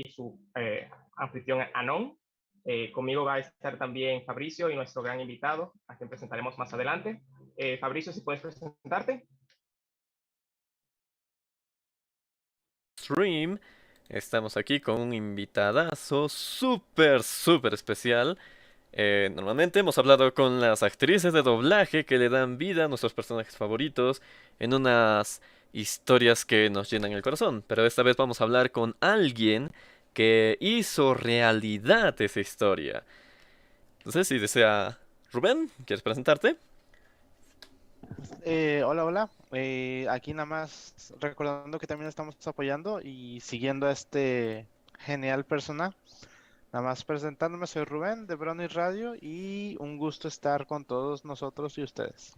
su anfitrión Anon. Conmigo va a estar también Fabricio y nuestro gran invitado, a quien presentaremos más adelante. Fabricio, si puedes presentarte. Stream. Estamos aquí con un invitadazo súper especial. Normalmente hemos hablado con las actrices de doblaje que le dan vida a nuestros personajes favoritos en unas historias que nos llenan el corazón. Pero esta vez vamos a hablar con alguien que hizo realidad esa historia. Entonces, si desea, Rubén, ¿quieres presentarte? Hola. Aquí nada más recordando que también estamos apoyando y siguiendo a este genial persona. Nada más presentándome, soy Rubén de Brony Radio y un gusto estar con todos nosotros y ustedes.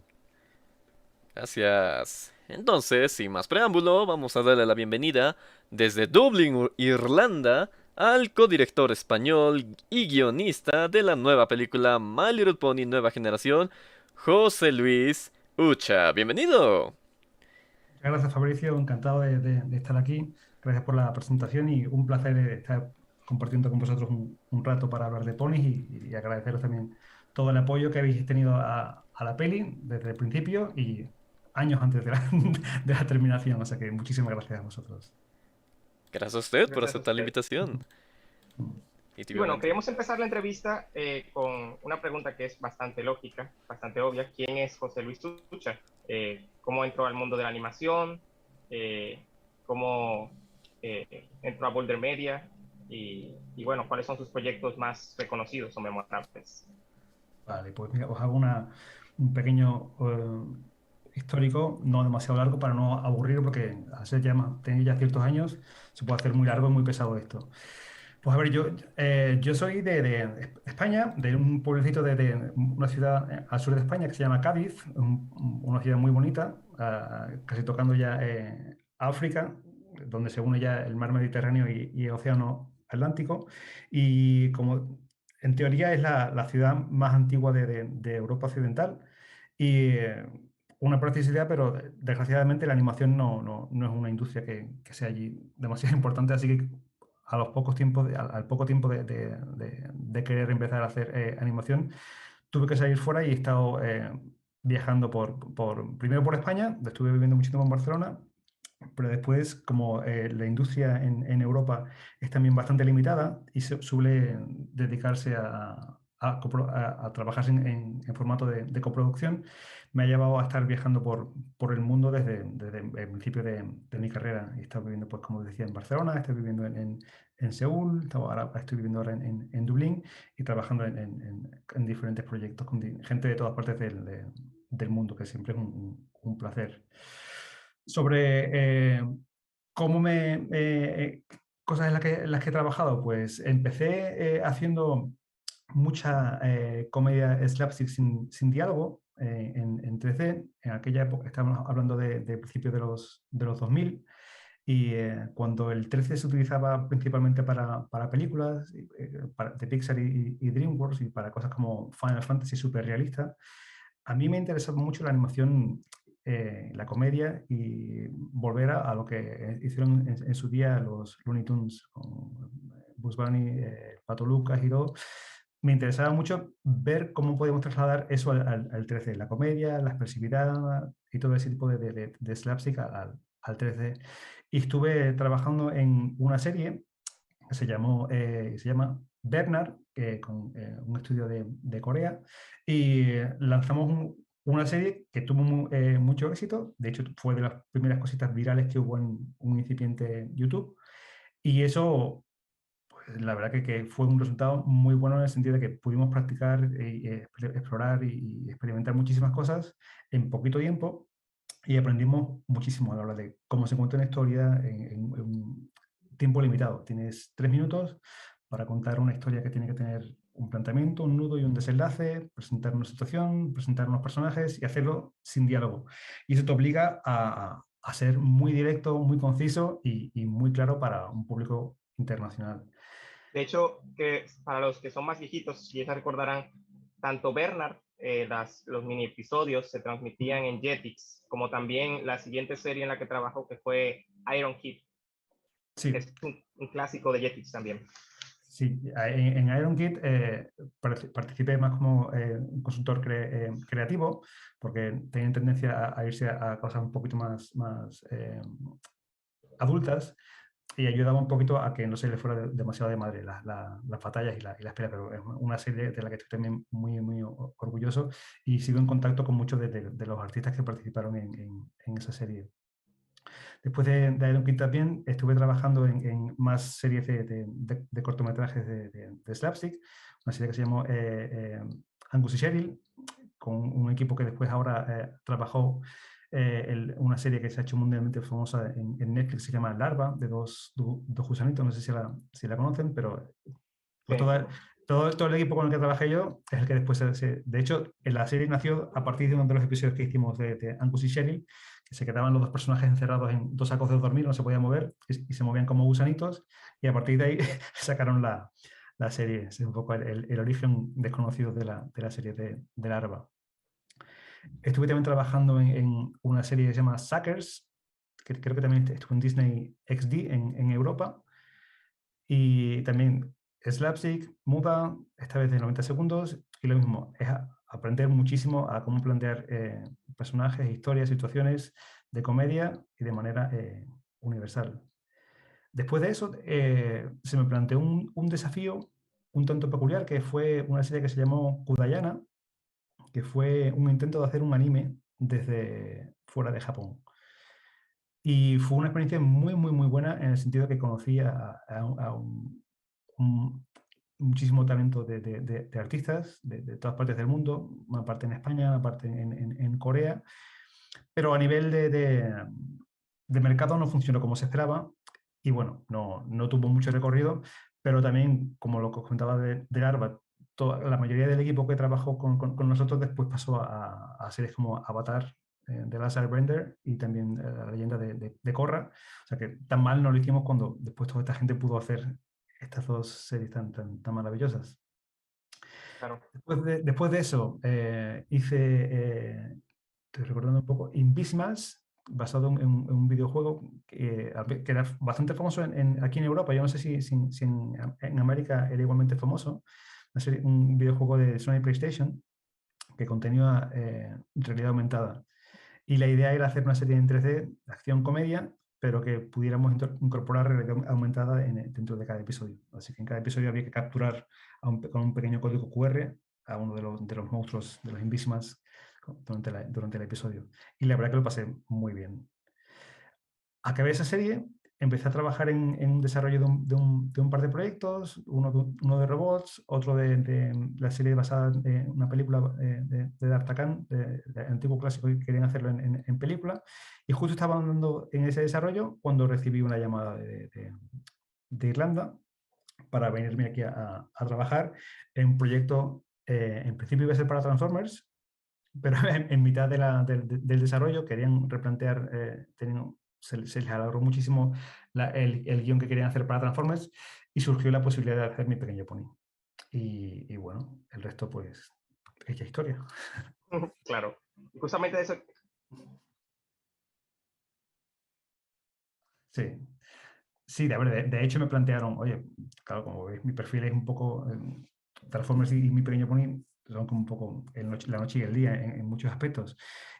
Gracias. Entonces, sin más preámbulo, vamos a darle la bienvenida desde Dublín, Irlanda, al codirector español y guionista de la nueva película My Little Pony Nueva Generación, José Luis Ucha. Bienvenido. Muchas gracias, Fabricio. Encantado de estar aquí. Gracias por la presentación y un placer estar compartiendo con vosotros un rato para hablar de ponis y agradeceros también todo el apoyo que habéis tenido a la peli desde el principio y años antes de de la terminación. O sea que muchísimas gracias a vosotros. Gracias a usted por Gracias a aceptar la usted. invitación. Y bueno, queríamos empezar la entrevista con una pregunta que es bastante lógica, bastante obvia. ¿Quién es José Luis Ucha? ¿Cómo entró al mundo de la animación? ¿Cómo entró a Boulder Media? Y bueno, ¿cuáles son sus proyectos más reconocidos o memorables? Vale, pues mira, os hago un pequeño histórico, no demasiado largo para no aburrir, porque al ser tenéis ya ciertos años, se puede hacer muy largo y muy pesado esto. Pues a ver, yo soy de España, de un pueblecito de una ciudad al sur de España que se llama Cádiz, una ciudad muy bonita, casi tocando ya África, donde se une ya el mar Mediterráneo y el Océano Atlántico. Y como en teoría es la ciudad más antigua de Europa Occidental y una practicidad, pero desgraciadamente la animación no es una industria que sea allí demasiado importante, así que a los pocos tiempos, al poco tiempo de querer empezar a hacer animación, tuve que salir fuera y he estado viajando primero por España, estuve viviendo mucho tiempo en Barcelona, pero después, como la industria en Europa es también bastante limitada y suele dedicarse a trabajar en formato de coproducción, me ha llevado a estar viajando por el mundo desde el principio de mi carrera. He estado viviendo, pues como decía, en Barcelona, estoy viviendo en Seúl, ahora estoy viviendo ahora en Dublín y trabajando en diferentes proyectos con gente de todas partes del mundo, que siempre es un placer. Sobre cómo cosas en las que he trabajado, pues empecé haciendo mucha comedia slapstick sin diálogo en 3D. En aquella época estábamos hablando de principios de los 2000 y cuando el 13 se utilizaba principalmente para películas de Pixar y DreamWorks y para cosas como Final Fantasy súper realista, a mí me interesaba mucho la animación, la comedia y volver a lo que hicieron en su día los Looney Tunes con Bugs Bunny, Pato Lucas y todo. Me interesaba mucho ver cómo podíamos trasladar eso al 3D, la comedia, la expresividad y todo ese tipo de slapstick al 3D. Y estuve trabajando en una serie que se llama Bernard, con un estudio de Corea, y lanzamos una serie que tuvo mucho éxito. De hecho, fue de las primeras cositas virales que hubo en un incipiente YouTube. Y eso, pues, la verdad que fue un resultado muy bueno en el sentido de que pudimos practicar, explorar y experimentar muchísimas cosas en poquito tiempo y aprendimos muchísimo a la hora de cómo se cuenta una historia en un tiempo limitado. Tienes 3 minutos para contar una historia que tiene que tener un planteamiento, un nudo y un desenlace, presentar una situación, presentar unos personajes y hacerlo sin diálogo. Y eso te obliga a ser muy directo, muy conciso y muy claro para un público internacional. De hecho, que para los que son más viejitos, si ya se recordarán, tanto Bernard, los mini episodios se transmitían en Jetix, como también la siguiente serie en la que trabajó, que fue Iron Kid. Sí. Es un clásico de Jetix también. Sí, en IronKit participé más como un consultor creativo, porque tenían tendencia a irse a cosas un poquito más adultas, y ayudaba un poquito a que no se le fuera demasiado de madre las batallas y las peleas, pero es una serie de la que estoy también muy orgulloso, y sigo en contacto con muchos de los artistas que participaron en esa serie. Después de Iron King también estuve trabajando en más series de cortometrajes de slapstick, una serie que se llamó Angus y Cheryl, con un equipo que después ahora trabajó una serie que se ha hecho mundialmente famosa en Netflix, se llama Larva, de dos gusanitos, no sé si la conocen, pero pues Sí. todo el equipo con el que trabajé yo es el que después de hecho, la serie nació a partir de uno de los episodios que hicimos de Angus y Cheryl, que se quedaban los dos personajes encerrados en dos sacos de dormir, no se podían mover y se movían como gusanitos, y a partir de ahí sacaron la serie. Es un poco el origen desconocido de la serie de Larva. Estuve también trabajando en una serie que se llama Suckers, que creo que también estuvo en Disney XD en Europa. Y también slapstick, muda, esta vez de 90 segundos, y lo mismo, es aprender muchísimo a cómo plantear personajes, historias, situaciones de comedia y de manera universal. Después de eso, se me planteó un desafío un tanto peculiar, que fue una serie que se llamó Kudayana, que fue un intento de hacer un anime desde fuera de Japón. Y fue una experiencia muy buena, en el sentido que conocí a muchísimo talento de artistas de todas partes del mundo, una parte en España, una parte en Corea, pero a nivel de mercado no funcionó como se esperaba, y bueno, no tuvo mucho recorrido, pero también, como lo que os comentaba de Larva, la mayoría del equipo que trabajó con nosotros después pasó a series como Avatar, de Last Airbender, y también la leyenda de Korra. O sea que tan mal no lo hicimos cuando después toda esta gente pudo hacer estas dos series tan maravillosas. Claro. Después de eso, estoy recordando un poco, Invisimas, basado en un videojuego que era bastante famoso aquí en Europa. Yo no sé si en América era igualmente famoso. Un videojuego de Sony PlayStation que contenía realidad aumentada. Y la idea era hacer una serie en 3D, acción-comedia, pero que pudiéramos incorporar realidad aumentada dentro de cada episodio. Así que en cada episodio había que capturar con un pequeño código QR a uno de los monstruos, de los Invisimas, durante el episodio. Y la verdad que lo pasé muy bien. Acabé esa serie, empecé a trabajar en un desarrollo de un par de proyectos, uno de robots, otro de la serie basada en una película de D'Artagnan, de antiguo clásico, que querían hacerlo en película, y justo estaba andando en ese desarrollo cuando recibí una llamada de Irlanda para venirme aquí a trabajar en un proyecto, en principio iba a ser para Transformers, pero en mitad del desarrollo querían replantear, se les alargó muchísimo el guión que querían hacer para Transformers, y surgió la posibilidad de hacer Mi Pequeño Pony. Y bueno, el resto pues es ya historia. Claro. Y justamente de eso. Sí. Sí, de hecho me plantearon, oye, claro, como veis, mi perfil es un poco Transformers y Mi Pequeño Pony son como un poco la noche y el día en muchos aspectos.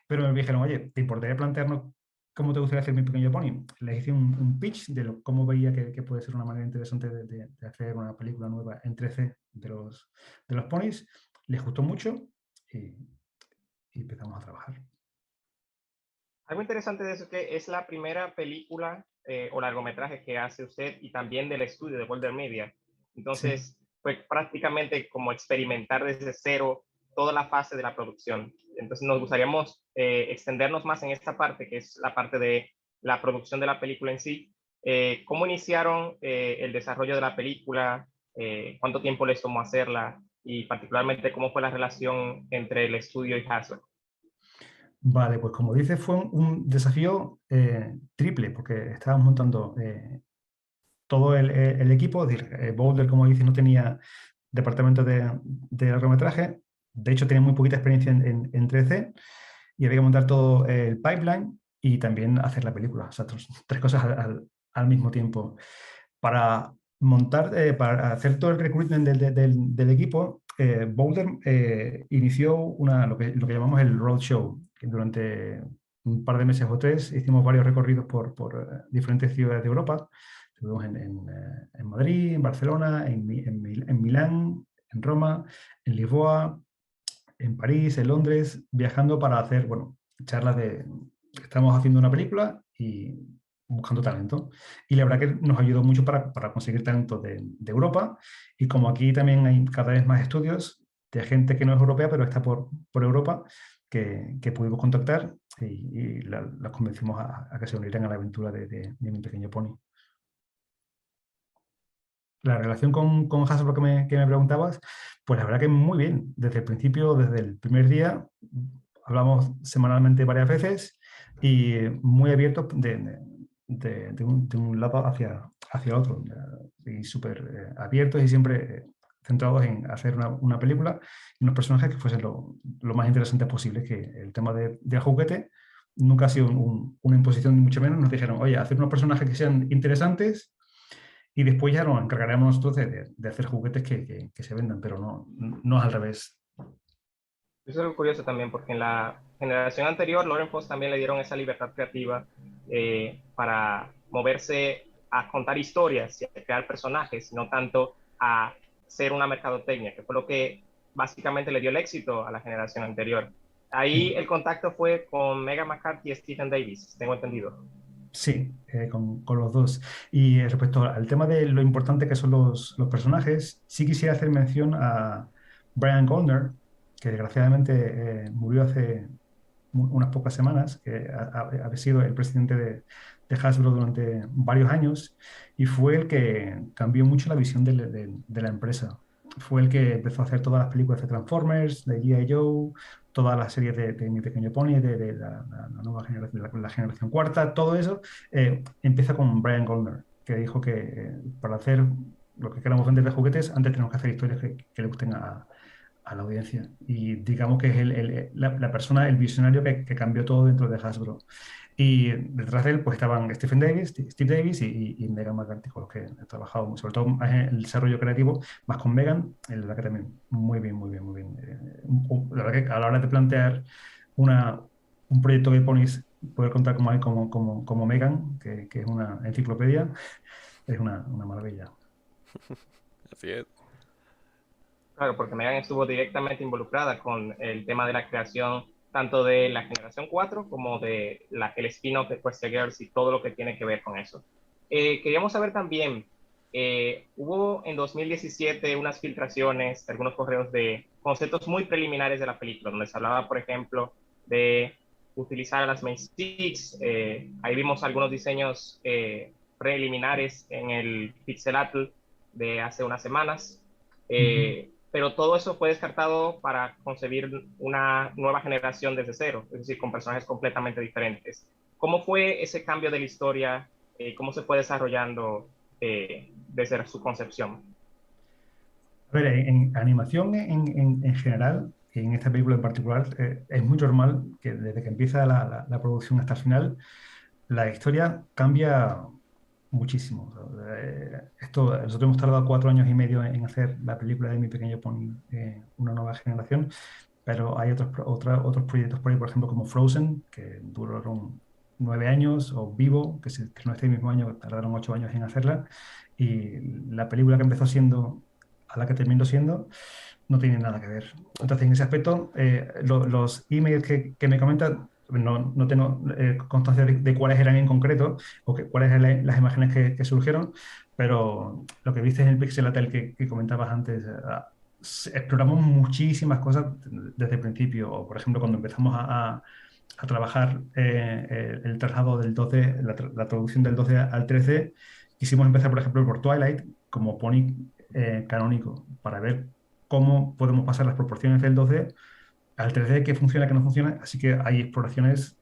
Pero me dijeron, oye, ¿te importaría plantearnos cómo te gustaría hacer Mi Pequeño Pony? Les hice un pitch de cómo veía que puede ser una manera interesante de hacer una película nueva en 3D de los ponis. Les gustó mucho y empezamos a trabajar. Algo interesante de eso es que es la primera película o largometraje que hace usted, y también del estudio de Boulder Media. Entonces, sí, fue prácticamente como experimentar desde cero toda la fase de la producción. Entonces, nos gustaría extendernos más en esta parte, que es la parte de la producción de la película en sí. ¿Cómo iniciaron el desarrollo de la película? ¿Cuánto tiempo les tomó hacerla? Y particularmente, ¿cómo fue la relación entre el estudio y Hasbro? Vale, pues como dices, fue un desafío triple, porque estábamos montando todo el equipo. Es decir, Boulder, como dices, no tenía departamento de largometraje. De hecho, tenía muy poquita experiencia en 3D, y había que montar todo el pipeline y también hacer la película. O sea, tres cosas al mismo tiempo. Para montar, para hacer todo el recruitment del equipo, Boulder inició lo que llamamos el Roadshow, que durante un par de meses o tres hicimos varios recorridos por diferentes ciudades de Europa. Estuvimos en Madrid, en Barcelona, en Milán, en Roma, en Lisboa, en París, en Londres, viajando para hacer, bueno, charlas de, estamos haciendo una película y buscando talento. Y la verdad que nos ayudó mucho para conseguir talento de Europa. Y como aquí también hay cada vez más estudios de gente que no es europea, pero está por Europa, que pudimos contactar y las convencimos a que se unieran a la aventura de Mi Pequeño Pony. La relación con Hasbro que me preguntabas, pues la verdad que muy bien. Desde el principio, desde el primer día, hablamos semanalmente varias veces y muy abiertos de un lado hacia otro. Y súper abiertos y siempre centrados en hacer una película y unos personajes que fuesen lo más interesantes posible, que el tema del juguete nunca ha sido una imposición, ni mucho menos. Nos dijeron, oye, hacer unos personajes que sean interesantes y después ya nos encargaremos nosotros de hacer juguetes que se vendan, pero no es al revés. Eso es algo curioso también, porque en la generación anterior, Lauren Foss también le dieron esa libertad creativa para moverse a contar historias y a crear personajes, no tanto a ser una mercadotecnia, que fue lo que básicamente le dio el éxito a la generación anterior. Ahí el contacto fue con Megan McCarthy y Stephen Davis, tengo entendido. Sí, con los dos. Y respecto al tema de lo importante que son los personajes, sí quisiera hacer mención a Brian Goldner, que desgraciadamente murió hace unas pocas semanas, que ha sido el presidente de Hasbro durante varios años y fue el que cambió mucho la visión de la empresa. Fue el que empezó a hacer todas las películas de Transformers, de G.I. Joe, todas las series de Mi Pequeño Pony, de la nueva generación, la generación cuarta, todo eso empieza con Brian Goldner, que dijo que para hacer lo que queramos vender de juguetes, antes tenemos que hacer historias que le gusten a la audiencia. Y digamos que es la persona, el visionario que cambió todo dentro de Hasbro. Y detrás de él pues estaban Stephen Davis, Steve Davis y Megan McCarthy, con los que he trabajado, sobre todo más en el desarrollo creativo, más con Megan, la verdad que también muy bien, muy bien, muy bien. La verdad que a la hora de plantear un proyecto de ponis, poder contar como, como Megan, que es una enciclopedia, es una maravilla. Así es. Claro, porque Megan estuvo directamente involucrada con el tema de la creación tanto de la generación 4 como de el spin-off de Quest Girls y todo lo que tiene que ver con eso. Queríamos saber también, hubo en 2017 unas filtraciones, algunos correos de conceptos muy preliminares de la película, donde se hablaba, por ejemplo, de utilizar a las Main Six. Ahí vimos algunos diseños preliminares en el Pixelatl de hace unas semanas. Pero todo eso fue descartado para concebir una nueva generación desde cero, es decir, con personajes completamente diferentes. ¿Cómo fue ese cambio de la historia? ¿Cómo se fue desarrollando desde su concepción? A ver, en animación en general, y en esta película en particular, es muy normal que desde que empieza la producción hasta el final, la historia cambia muchísimo. Nosotros hemos tardado 4 años y medio en hacer la película de Mi Pequeño Pony, una nueva generación, pero hay otros proyectos por ahí, por ejemplo, como Frozen, que duraron 9 años, o Vivo, que se estrenó este mismo año, tardaron 8 años en hacerla, y la película que empezó siendo a la que terminó siendo no tiene nada que ver. Entonces, en ese aspecto, los emails que me comentan, no tengo constancia de cuáles eran en concreto o cuáles eran las imágenes que surgieron, pero lo que viste en el Pixelatel que comentabas antes, exploramos muchísimas cosas desde el principio. O, por ejemplo, cuando empezamos a trabajar el traslado del 12, la traducción del 12 al 13, quisimos empezar, por ejemplo, por Twilight como pony canónico, para ver cómo podemos pasar las proporciones del 2D al 3D, qué funciona, qué no funciona. Así que hay exploraciones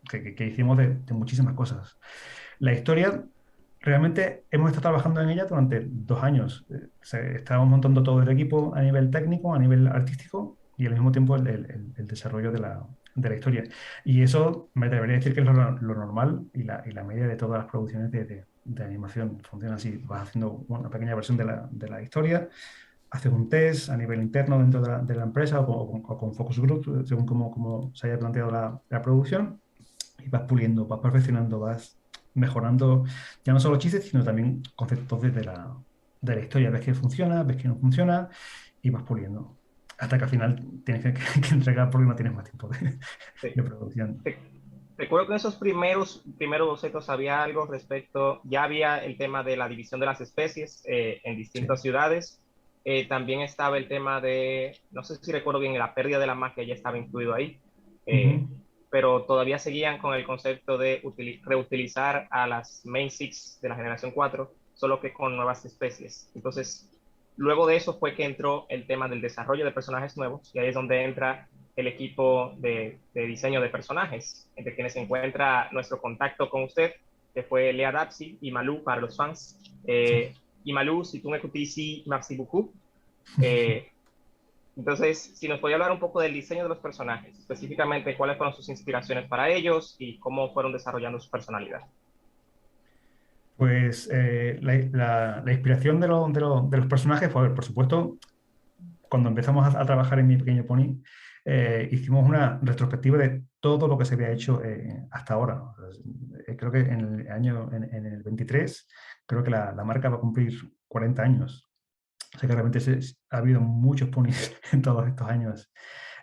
que hicimos de muchísimas cosas. La historia, realmente hemos estado trabajando en ella durante 2 años. Estábamos montando todo el equipo a nivel técnico, a nivel artístico y al mismo tiempo el desarrollo de la historia. Y eso me debería decir que es lo normal y la media de todas las producciones de animación funciona así. Vas haciendo una pequeña versión de la historia, haces un test a nivel interno dentro de la empresa o con focus group, según cómo se haya planteado la producción, y vas puliendo, vas perfeccionando, vas mejorando ya no solo chistes, sino también conceptos de la historia. Ves que funciona, ves que no funciona y vas puliendo. Hasta que al final tienes que entregar porque no tienes más tiempo Sí. de producción. Te- Recuerdo que en esos primeros bocetos había algo respecto, ya había el tema de la división de las especies en Sí. distintas ciudades. También estaba el tema de, no sé si recuerdo bien, la pérdida de la magia ya estaba incluido ahí. Eh, Ujú. pero todavía seguían con el concepto de reutilizar a las Main Six de la generación 4 solo que con nuevas especies. Entonces, luego de eso fue que entró el tema del desarrollo de personajes nuevos, y ahí es donde entra el equipo de diseño de personajes, entre quienes se encuentra nuestro contacto con usted, que fue Lea Dapsi y Malou para los fans. Sí. Y Malou, si tú me ici, merci beaucoup. Eh, entonces, si nos podía hablar un poco del diseño de los personajes, específicamente cuáles fueron sus inspiraciones para ellos y cómo fueron desarrollando su personalidad. Pues la inspiración de los personajes fue, por supuesto, cuando empezamos a trabajar en Mi Pequeño Pony, hicimos una retrospectiva de todo lo que se había hecho hasta ahora. Creo que en el 23, creo que la marca va a cumplir 40 años. O sea que realmente ha habido muchos ponis en todos estos años.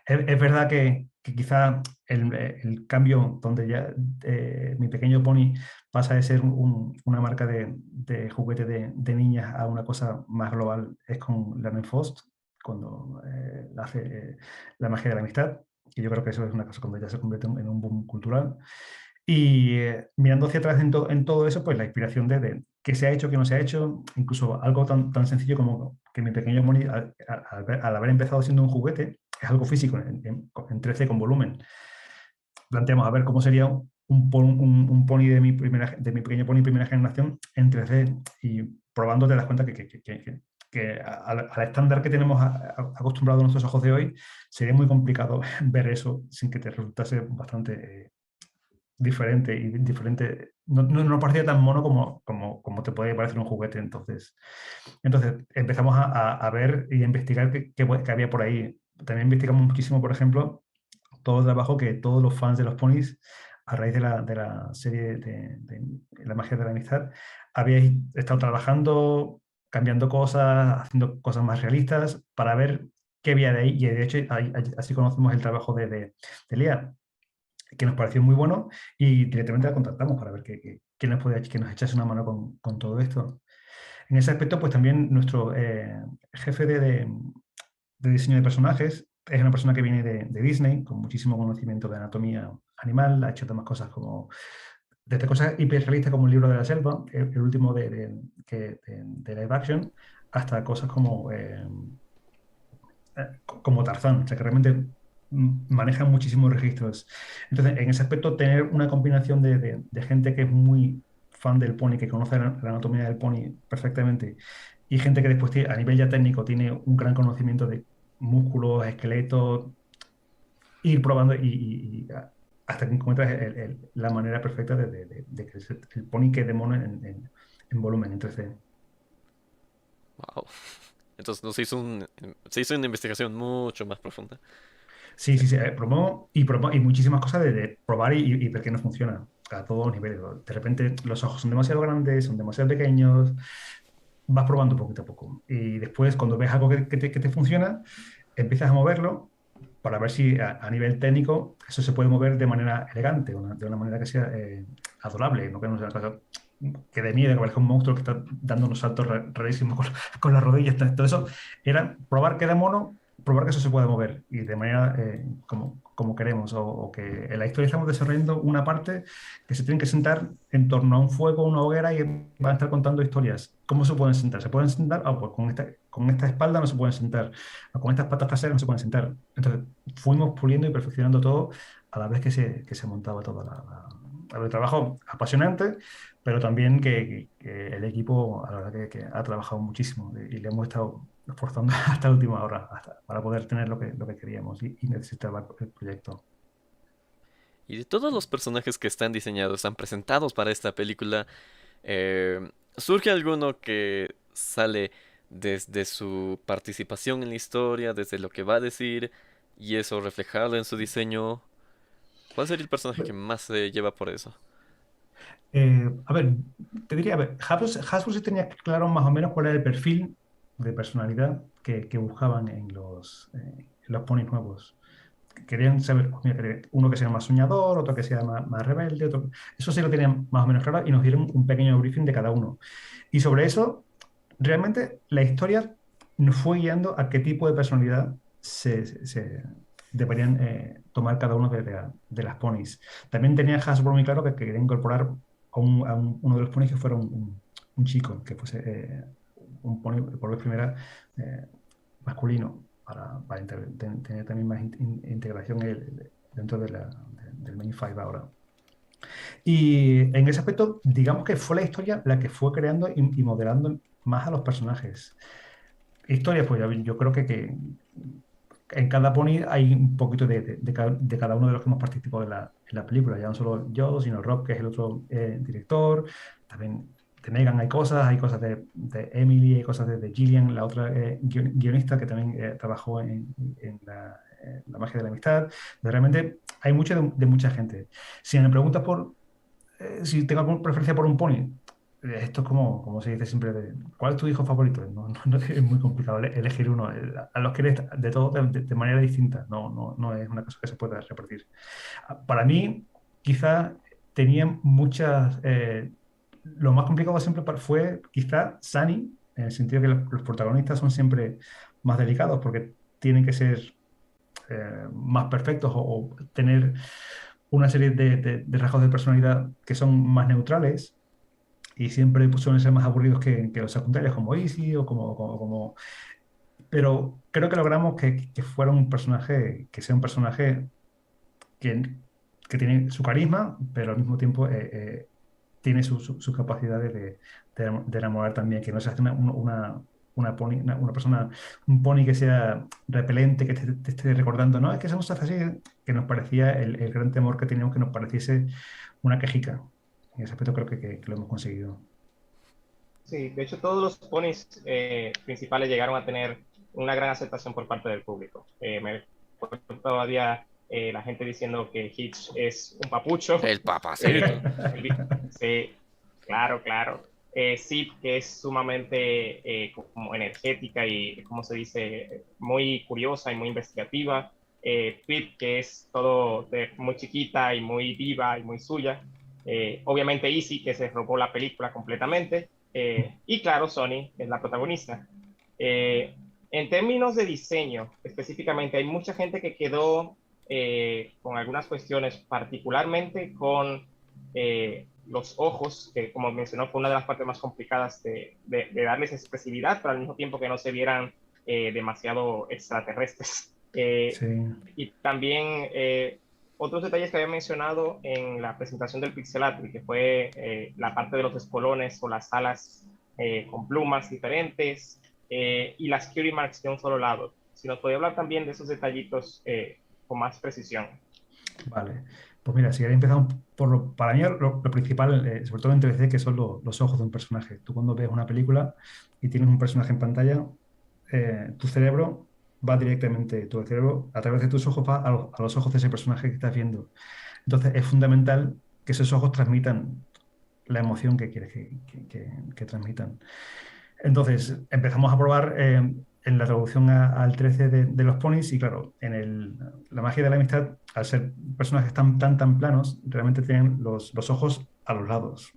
Es verdad que quizá el cambio donde ya Mi Pequeño Pony pasa de ser una marca de juguete de niñas a una cosa más global es con Lemon Frost, cuando hace La magia de la amistad, y yo creo que eso es una cosa cuando ya se convierte en un boom cultural. Y mirando hacia atrás en todo eso, pues la inspiración de qué se ha hecho, qué no se ha hecho, incluso algo tan sencillo como que Mi Pequeño Pony, al haber empezado siendo un juguete, es algo físico, en 13 con volumen. Planteamos a ver cómo sería un pony de Mi Pequeño Pony primera generación en 3D, y probando te das cuenta que al estándar que tenemos acostumbrado a nuestros ojos de hoy, sería muy complicado ver eso sin que te resultase bastante diferente, y diferente, no parecía tan mono como te puede parecer un juguete. Entonces empezamos a ver y a investigar qué había por ahí. También investigamos muchísimo, por ejemplo, todo el trabajo que todos los fans de los ponis, a raíz de la serie de La magia de la amistad, habíais estado trabajando, cambiando cosas, haciendo cosas más realistas para ver qué había de ahí. Y de hecho, así conocemos el trabajo de Lea, que nos pareció muy bueno, y directamente la contactamos para ver que nos echase una mano con todo esto. En ese aspecto, pues también nuestro jefe de diseño de personajes es una persona que viene de Disney, con muchísimo conocimiento de anatomía animal. Ha hecho demás cosas como, desde cosas hiperrealistas como el libro de la selva, el último de live action, hasta cosas como Tarzán. O sea que realmente manejan muchísimos registros. Entonces, en ese aspecto, tener una combinación de gente que es muy fan del pony, que conoce la anatomía del pony perfectamente, y gente que después a nivel ya técnico tiene un gran conocimiento de músculos, esqueletos, ir probando hasta que encuentras la manera perfecta de que el pony quede mono en volumen, en 3D. Wow. Entonces se hizo una investigación mucho más profunda. Sí, sí, sí, y muchísimas cosas de probar y ver que no funciona a todos los niveles. De repente los ojos son demasiado grandes, son demasiado pequeños, vas probando poquito a poco. Y después, cuando ves algo que te funciona, empiezas a moverlo para ver si a nivel técnico eso se puede mover de manera elegante, de una manera que sea adorable, no que no sea una cosa que de miedo, que parezca un monstruo que está dando unos saltos rarísimos con las rodillas. Todo eso era probar que era mono, probar que eso se puede mover y de manera como queremos, o que en la historia estamos desarrollando una parte que se tienen que sentar en torno a un fuego, una hoguera, y van a estar contando historias. ¿Cómo se pueden sentar? ¿Se pueden sentar? Ah, pues con esta espalda no se pueden sentar, o con estas patas traseras no se pueden sentar. Entonces fuimos puliendo y perfeccionando todo a la vez que se montaba toda el trabajo apasionante, pero también que el equipo, a la verdad, que ha trabajado muchísimo, y le hemos estado esforzando hasta la última hora para poder tener lo que queríamos y necesitaba el proyecto. Y de todos los personajes que están diseñados, están presentados para esta película, ¿Surge alguno que sale desde su participación en la historia, desde lo que va a decir, y eso reflejado en su diseño? ¿Cuál sería el personaje que más se lleva por eso? A ver, te diría, a ver, Hasbro sí tenía claro más o menos cuál era el perfil de personalidad que buscaban en los ponis nuevos. Querían saber, pues mira, uno que sea más soñador, otro que sea más rebelde, otro... Eso sí lo tenían más o menos claro y nos dieron un pequeño briefing de cada uno. Y sobre eso, realmente la historia nos fue guiando a qué tipo de personalidad se deberían tomar cada uno de las ponis. También tenía Hasbro muy claro que quería incorporar uno de los ponis que fuera un chico, que fuese un pony por vez primera eh, masculino, para tener también más integración dentro del Main Five ahora. Y en ese aspecto, digamos que fue la historia la que fue creando y modelando más a los personajes. Historia, pues yo creo que en cada pony hay un poquito de cada uno de los que hemos participado en la película. Ya no solo yo, sino Rob, que es el otro director. También de Megan hay cosas de Emily, hay cosas de Gillian, la otra guionista que también trabajó en la magia de la amistad. Pero realmente hay mucho de mucha gente. Si me preguntas por si tengo alguna preferencia por un pony, esto es como se dice siempre, ¿cuál es tu hijo favorito? Es muy complicado elegir uno. A los quieres de todos de manera distinta, no es una cosa que se pueda repartir. Para mí, quizá tenían muchas... lo más complicado siempre fue quizá Sunny, en el sentido que los protagonistas son siempre más delicados porque tienen que ser más perfectos o tener una serie de rasgos de personalidad que son más neutrales y siempre pues, suelen ser más aburridos que los secundarios como Easy o como... Pero creo que logramos que fuera un personaje, que sea un personaje que, que tiene su carisma, pero al mismo tiempo tiene su capacidad de enamorar también, que no se hace una persona, un pony que sea repelente, que te esté recordando, no, es que somos así, que nos parecía el gran temor que teníamos que nos pareciese una quejica. En ese aspecto creo que lo hemos conseguido. Sí, de hecho todos los ponis principales llegaron a tener una gran aceptación por parte del público. Me acuerdo todavía la gente diciendo que Hitch es un papucho. El papacito. Sí, claro, claro. Sid, que es sumamente como energética y, como se dice, muy curiosa y muy investigativa. Pip, que es todo muy chiquita y muy viva y muy suya. Obviamente Easy, que se robó la película completamente. Y claro, Sony es la protagonista. Eh, en términos de diseño, específicamente, hay mucha gente que quedó con algunas cuestiones, particularmente con los ojos, que como mencionó fue una de las partes más complicadas de darles expresividad, pero al mismo tiempo que no se vieran demasiado extraterrestres. Sí. Y también otros detalles que había mencionado en la presentación del Pixelatl, que fue la parte de los espolones o las alas con plumas diferentes y las cutie marks de un solo lado. Si nos podía hablar también de esos detallitos con más precisión. Vale. Pues mira, si ahora empezamos para mí lo principal, sobre todo en 3D, que son los ojos de un personaje. Tú cuando ves una película y tienes un personaje en pantalla, tu cerebro va directamente, tu cerebro a través de tus ojos va a los ojos de ese personaje que estás viendo. Entonces es fundamental que esos ojos transmitan la emoción que quieres que transmitan. Entonces empezamos a probar en la traducción al 13 de los ponis y claro, la magia de la amistad, al ser personajes tan planos, realmente tienen los ojos a los lados.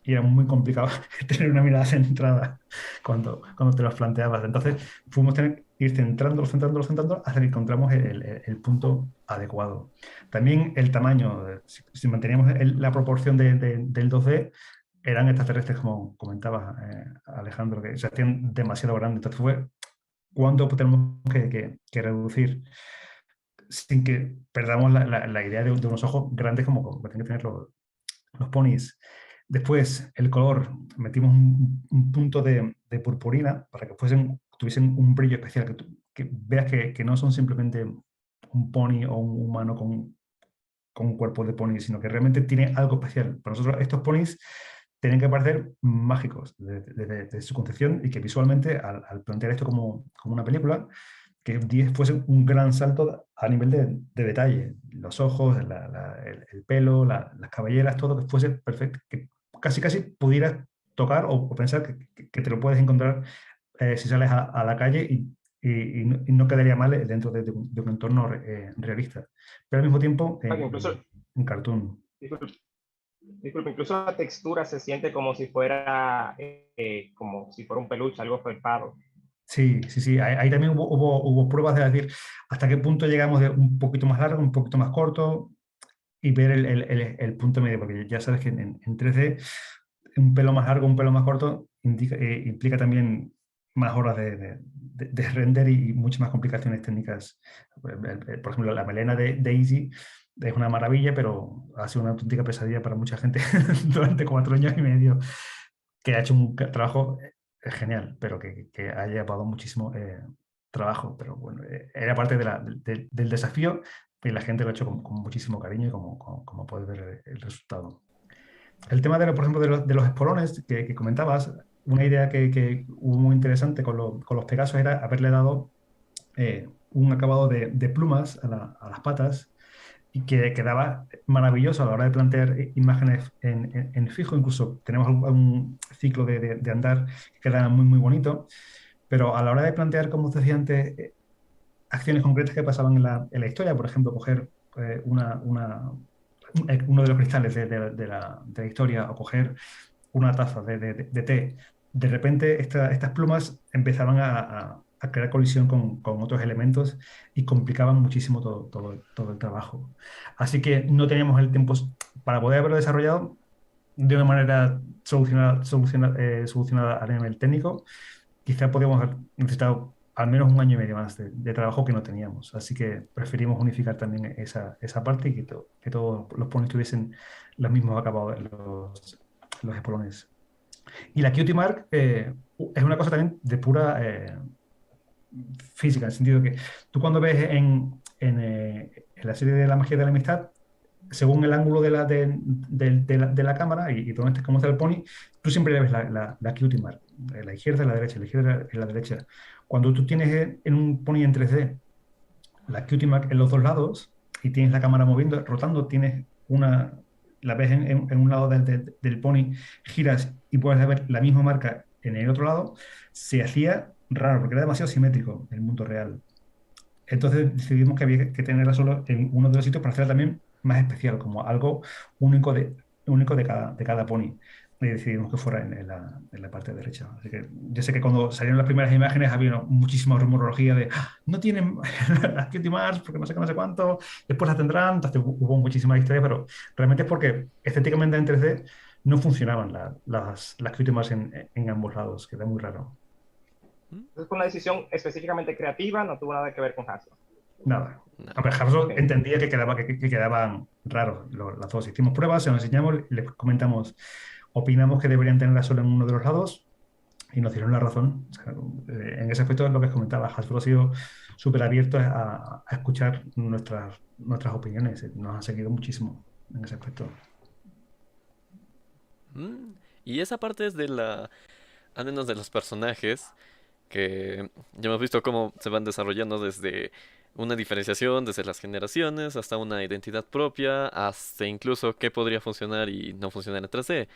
Y era muy complicado tener una mirada centrada cuando te los planteabas. Entonces fuimos a ir centrándolos hasta que encontramos el punto adecuado. También el tamaño, si manteníamos la proporción del 2D, eran extraterrestres, como comentaba Alejandro, que se hacían demasiado grandes. Entonces fue cuando tenemos que reducir sin que perdamos la idea de unos ojos grandes como tienen que tener los ponis. Después, el color, metimos un punto de purpurina para que tuviesen un brillo especial, que veas que no son simplemente un pony o un humano con un cuerpo de pony, sino que realmente tiene algo especial. Para nosotros estos ponis tenían que parecer mágicos desde su concepción y que visualmente, al plantear esto como una película, que fuese un gran salto a nivel de detalle. Los ojos, el pelo, las cabelleras, todo que fuese perfecto, que casi casi pudieras tocar o pensar que te lo puedes encontrar si sales a la calle y no quedaría mal dentro de un entorno realista. Pero al mismo tiempo Incluso, en cartoon. disculpe, disculpe, incluso la textura se siente como si fuera un peluche, algo felpado. Sí, sí, sí. Ahí también hubo pruebas de decir hasta qué punto llegamos de un poquito más largo, un poquito más corto y ver el punto medio, porque ya sabes que en 3D un pelo más largo, un pelo más corto implica también más horas de render y muchas más complicaciones técnicas. Por ejemplo, la melena de Daisy es una maravilla, pero ha sido una auténtica pesadilla para mucha gente durante 4 años y medio, que ha hecho un trabajo genial, pero que ha llevado muchísimo trabajo. Pero bueno, era parte del desafío y la gente lo ha hecho con muchísimo cariño y como puedes ver el resultado. El tema, por ejemplo, de los espolones que comentabas, una idea que hubo muy interesante con los Pegasos era haberle dado un acabado de plumas a las patas y que quedaba maravilloso a la hora de plantear imágenes en fijo. Incluso tenemos un ciclo de andar que queda muy, muy bonito, pero a la hora de plantear, como os decía antes, acciones concretas que pasaban en la historia, por ejemplo, coger uno de los cristales de la historia o coger una taza de té, de repente estas plumas empezaban a crear colisión con otros elementos y complicaban muchísimo todo el trabajo. Así que no teníamos el tiempo para poder haberlo desarrollado de una manera solucionada a nivel técnico. Quizá podríamos haber necesitado al menos un año y medio más de trabajo que no teníamos. Así que preferimos unificar también esa parte y que todos los ponis tuviesen los mismos acabados, los espolones. Y la Cutie Mark es una cosa también de pura física, en el sentido que tú cuando ves en la serie de La magia de la amistad, según el ángulo de la cámara y cómo está el pony, tú siempre le ves la Cutie Mark, la izquierda y la derecha, la izquierda y la derecha. Cuando tú tienes en un pony en 3D la Cutie Mark en los dos lados y tienes la cámara moviendo, rotando, la ves en un lado del pony, giras y puedes ver la misma marca en el otro lado, se hacía raro porque era demasiado simétrico el mundo real. Entonces decidimos que había que tenerla solo en uno de los sitios para hacerla también más especial, como algo único de cada pony. Y decidimos que fuera en la parte derecha. Así que yo sé que cuando salieron las primeras imágenes había muchísima rumorología de no tienen las Cutie Marks porque no sé qué, no sé cuánto, después las tendrán. Entonces hubo muchísimas historias, pero realmente es porque estéticamente en 3D no funcionaban las Cutie Marks en ambos lados, que era muy raro. Entonces fue una decisión específicamente creativa, no tuvo nada que ver con Hasbro. Nada. No. Aunque Hasbro Ok. entendía que quedaban raros las dos. Hicimos pruebas, se los enseñamos, les comentamos, opinamos que deberían tenerla solo en uno de los lados y nos dieron la razón. O sea, en ese aspecto es lo que os comentaba. Hasbro ha sido súper abierto a escuchar nuestras opiniones. Nos han seguido muchísimo en ese aspecto. Mm, Y esa parte es al menos de los personajes, que ya hemos visto cómo se van desarrollando desde una diferenciación, desde las generaciones, hasta una identidad propia, hasta incluso qué podría funcionar y no funcionar en 3D.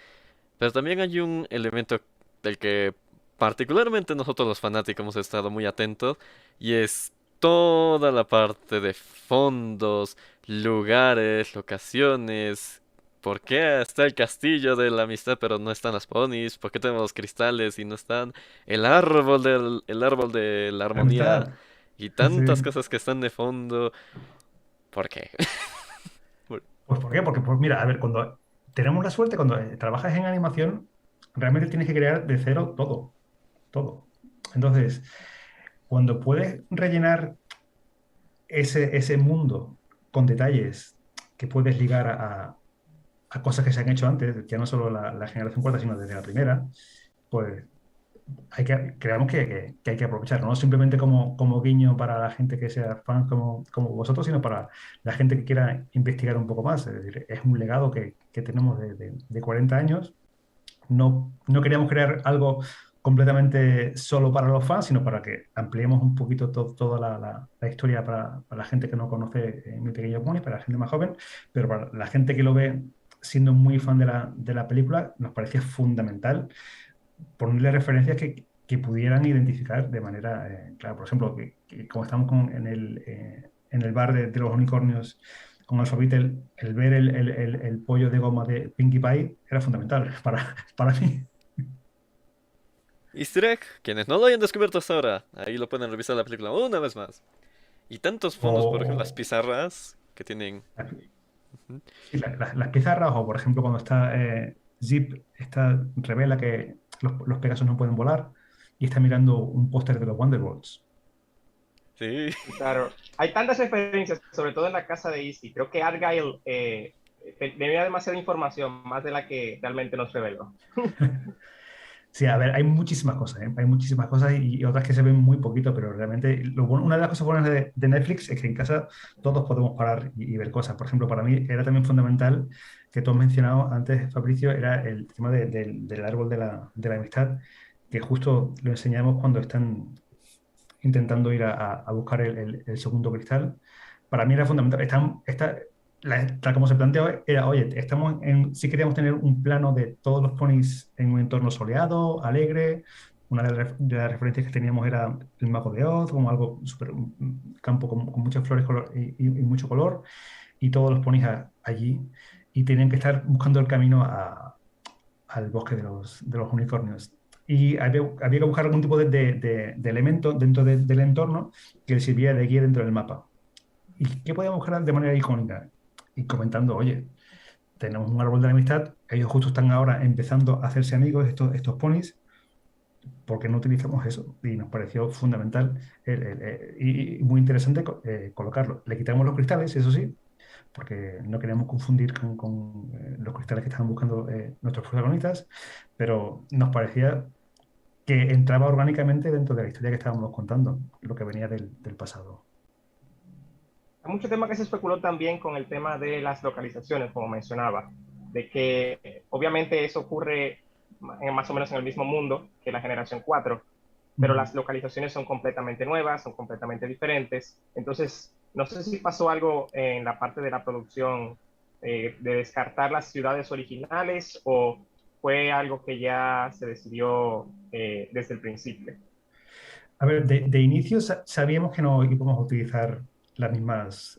Pero también hay un elemento del que particularmente nosotros los fanáticos hemos estado muy atentos, y es toda la parte de fondos, lugares, locaciones. ¿Por qué está el castillo de la amistad pero no están las ponis? ¿Por qué tenemos los cristales y no están el árbol de la La armonía amistad, y tantas sí. cosas que están de fondo? ¿Por qué? Por- Pues ¿por qué? Porque, pues mira, a ver, cuando tenemos la suerte, cuando trabajas en animación, realmente tienes que crear de cero todo, todo. Entonces, cuando puedes rellenar ese mundo con detalles que puedes ligar a cosas que se han hecho antes, ya no solo la generación cuarta, sino desde la primera, pues creemos que hay que aprovecharlo, no simplemente como guiño para la gente que sea fan como vosotros, sino para la gente que quiera investigar un poco más. Es decir, es un legado que tenemos de 40 años no queríamos crear algo completamente solo para los fans, sino para que ampliemos un poquito toda la historia para la gente que no conoce Mi Pequeño Pony, para la gente más joven, pero para la gente que lo ve siendo muy fan de la película, nos parecía fundamental ponerle referencias que pudieran identificar de manera clara. Por ejemplo, que como estamos en el bar de los unicornios con Alphabet, el ver el pollo de goma de Pinkie Pie era fundamental para mí. Easter egg, quienes no lo hayan descubierto hasta ahora, ahí lo pueden revisar la película una vez más. Y tantos fondos, por ejemplo, las O pizarras que tienen. Ujú. sí, las pizarras, o por ejemplo, cuando está Zip, revela que los Pegasos no pueden volar y está mirando un póster de los Wonderbolts. Sí. Claro, hay tantas referencias, sobre todo en la casa de Easy. Creo que Argyle tenía demasiada información, más de la que realmente nos reveló. Sí, a ver, hay muchísimas cosas, ¿eh? Hay muchísimas cosas y otras que se ven muy poquito, pero realmente una de las cosas buenas de Netflix es que en casa todos podemos parar y ver cosas. Por ejemplo, para mí era también fundamental que tú has mencionado antes, Fabricio, era el tema del árbol de la amistad, que justo lo enseñamos cuando están intentando ir a buscar el segundo cristal. Para mí era fundamental. Tal como se planteó, era, oye, sí queríamos tener un plano de todos los ponis en un entorno soleado, alegre. Una de las referencias que teníamos era el Mago de Oz, como algo súper, un campo con muchas flores y mucho color, y todos los ponis allí. Y tenían que estar buscando el camino al bosque de los unicornios. Y había que buscar algún tipo de elemento dentro del entorno que sirviera de guía dentro del mapa. ¿Y qué podíamos buscar de manera icónica? Y comentando, oye, tenemos un árbol de la amistad, ellos justo están ahora empezando a hacerse amigos, estos ponis, ¿por qué no utilizamos eso? Y nos pareció fundamental y muy interesante colocarlo. Le quitamos los cristales, eso sí, porque no queríamos confundir con los cristales que estaban buscando nuestros protagonistas, pero nos parecía que entraba orgánicamente dentro de la historia que estábamos contando, lo que venía del pasado. Hay mucho tema que se especuló también con el tema de las localizaciones, como mencionaba, de que obviamente eso ocurre más o menos en el mismo mundo que la generación 4, pero las localizaciones son completamente nuevas, son completamente diferentes. Entonces, no sé si pasó algo en la parte de la producción de descartar las ciudades originales o fue algo que ya se decidió desde el principio. A ver, de inicio sabíamos que no íbamos a utilizar las mismas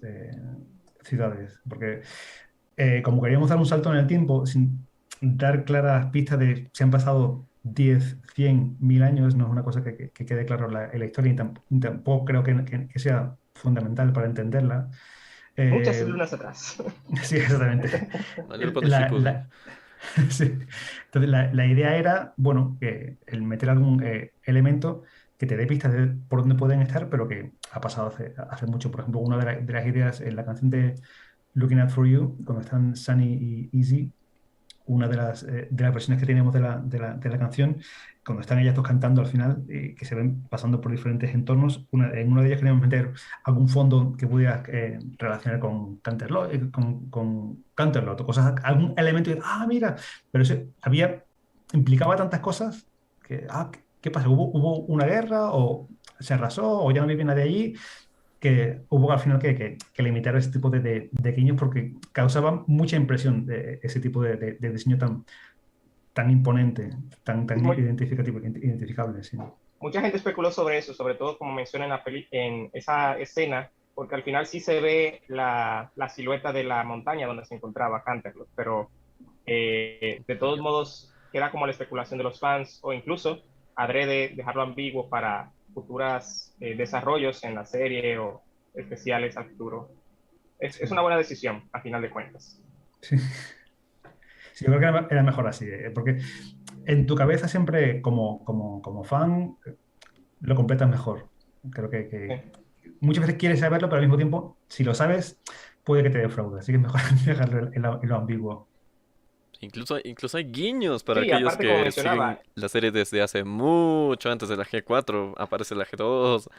ciudades, porque como queríamos dar un salto en el tiempo sin dar claras pistas de si han pasado 10, 100, 1000 años, no es una cosa que quede claro en la historia y tampoco creo que sea fundamental para entenderla. Muchas Eh, lunas atrás. sí, exactamente. Vale, le pone La, Shippuden. sí. Entonces, la idea era, bueno, que el meter algún elemento que te dé pistas de por dónde pueden estar, pero que ha pasado hace mucho. Por ejemplo, una de las ideas en la canción de Looking Out for You, cuando están Sunny y Easy, una de las versiones que tenemos de la canción, cuando están ellas dos cantando al final, que se ven pasando por diferentes entornos, en una de ellas queríamos meter algún fondo que pudiera relacionar con Canterlot, con Canterlot, o cosas, algún elemento de, mira, pero eso implicaba tantas cosas que, ¿qué pasa? ¿Hubo una guerra o se arrasó o ya no vive nadie allí? Que hubo al final que limitar ese tipo de guiños porque causaban mucha impresión de ese tipo de diseño tan imponente, tan identificativo, identificable. Sí. Mucha gente especuló sobre eso, sobre todo como menciona en esa escena, porque al final sí se ve la silueta de la montaña donde se encontraba Canterlot, pero de todos modos queda como la especulación de los fans o incluso adrede dejarlo ambiguo para futuras desarrollos en la serie o especiales al futuro. Es una buena decisión, a final de cuentas. Sí. Sí, yo creo que era mejor así, porque en tu cabeza siempre como fan lo completas mejor. Creo que muchas veces quieres saberlo, pero al mismo tiempo, si lo sabes, puede que te defraude. Así que es mejor dejarlo en lo ambiguo. Incluso hay guiños para Sí, aquellos aparte como que siguen mencionaba, la serie desde hace mucho antes de la G4. Aparece la G2,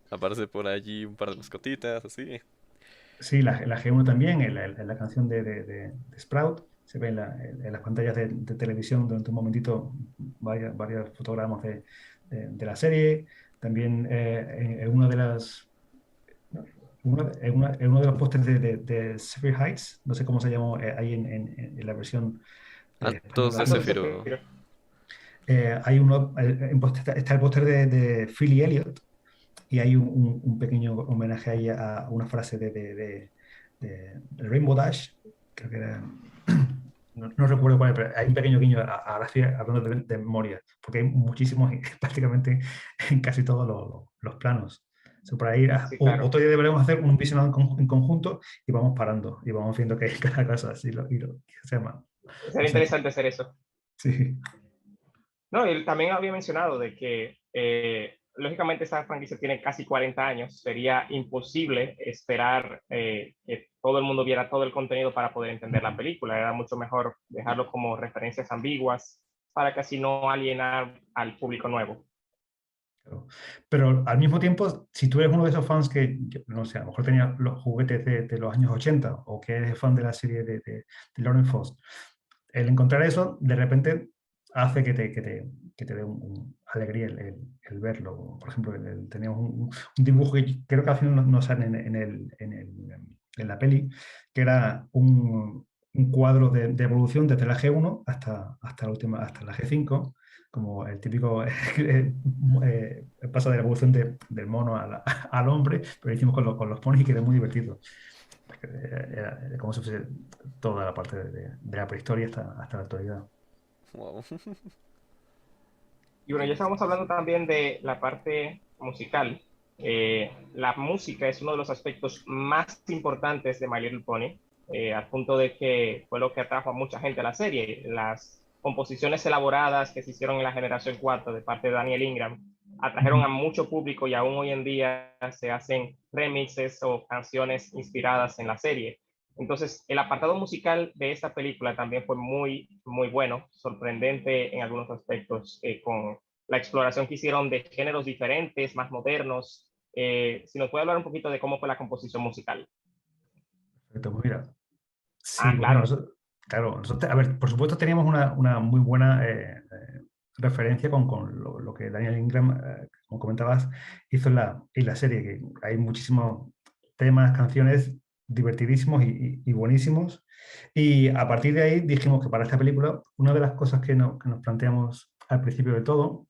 aparece por allí un par de mascotitas, así. Sí, la G1 también, en la canción de Sprout, se ve en las pantallas de televisión durante un momentito varios fotogramas de la serie. También en una de las en uno de los pósters de Sefer Heights, no sé cómo se llamó ahí en la versión Altos española. de Entonces, Céfiro. Hay uno, está el póster de Philly Elliott y hay un pequeño homenaje ahí a una frase de Rainbow Dash, creo que era, no recuerdo cuál, pero hay un pequeño guiño ahora estoy hablando de memoria, porque hay muchísimos, prácticamente en casi todos los planos. So, por ahí, sí, claro. otro día deberemos hacer un visionado en conjunto y vamos parando y vamos viendo que hay cada cosa así, se llama. Sería interesante hacer eso. Sí. No, él también había mencionado de que, lógicamente, esta franquicia tiene casi 40 años. Sería imposible esperar que todo el mundo viera todo el contenido para poder entender la película. Era mucho mejor dejarlo como referencias ambiguas para que así no alienar al público nuevo. Claro. Pero al mismo tiempo, si tú eres uno de esos fans que, no sé, a lo mejor tenías los juguetes de los años 80 o que eres fan de la serie de Lauren Faust, el encontrar eso de repente hace que te dé alegría el verlo. Por ejemplo, teníamos un dibujo que creo que al final no sale en la peli, que era un cuadro de evolución desde la G1 hasta la última, hasta la G5, como el típico paso de la evolución del mono al hombre, pero lo hicimos con los ponis y quedó muy divertido. Era como si fuese toda la parte de la prehistoria hasta la actualidad. Wow. Y bueno, ya estábamos hablando también de la parte musical. La música es uno de los aspectos más importantes de My Little Pony, al punto de que fue lo que atrajo a mucha gente a la serie. Las composiciones elaboradas que se hicieron en la generación 4 de parte de Daniel Ingram atrajeron a mucho público y aún hoy en día se hacen remixes o canciones inspiradas en la serie. Entonces, el apartado musical de esta película también fue muy, muy bueno, sorprendente en algunos aspectos, con la exploración que hicieron de géneros diferentes, más modernos. Si nos puede hablar un poquito de cómo fue la composición musical. Perfecto, pues mira, sí, Ah, pues mira, claro. claro, a ver, por supuesto teníamos una muy buena referencia con lo que Daniel Ingram, como comentabas, hizo en la serie, que hay muchísimos temas, canciones divertidísimos y buenísimos. Y a partir de ahí dijimos que para esta película, una de las cosas que nos planteamos al principio de todo,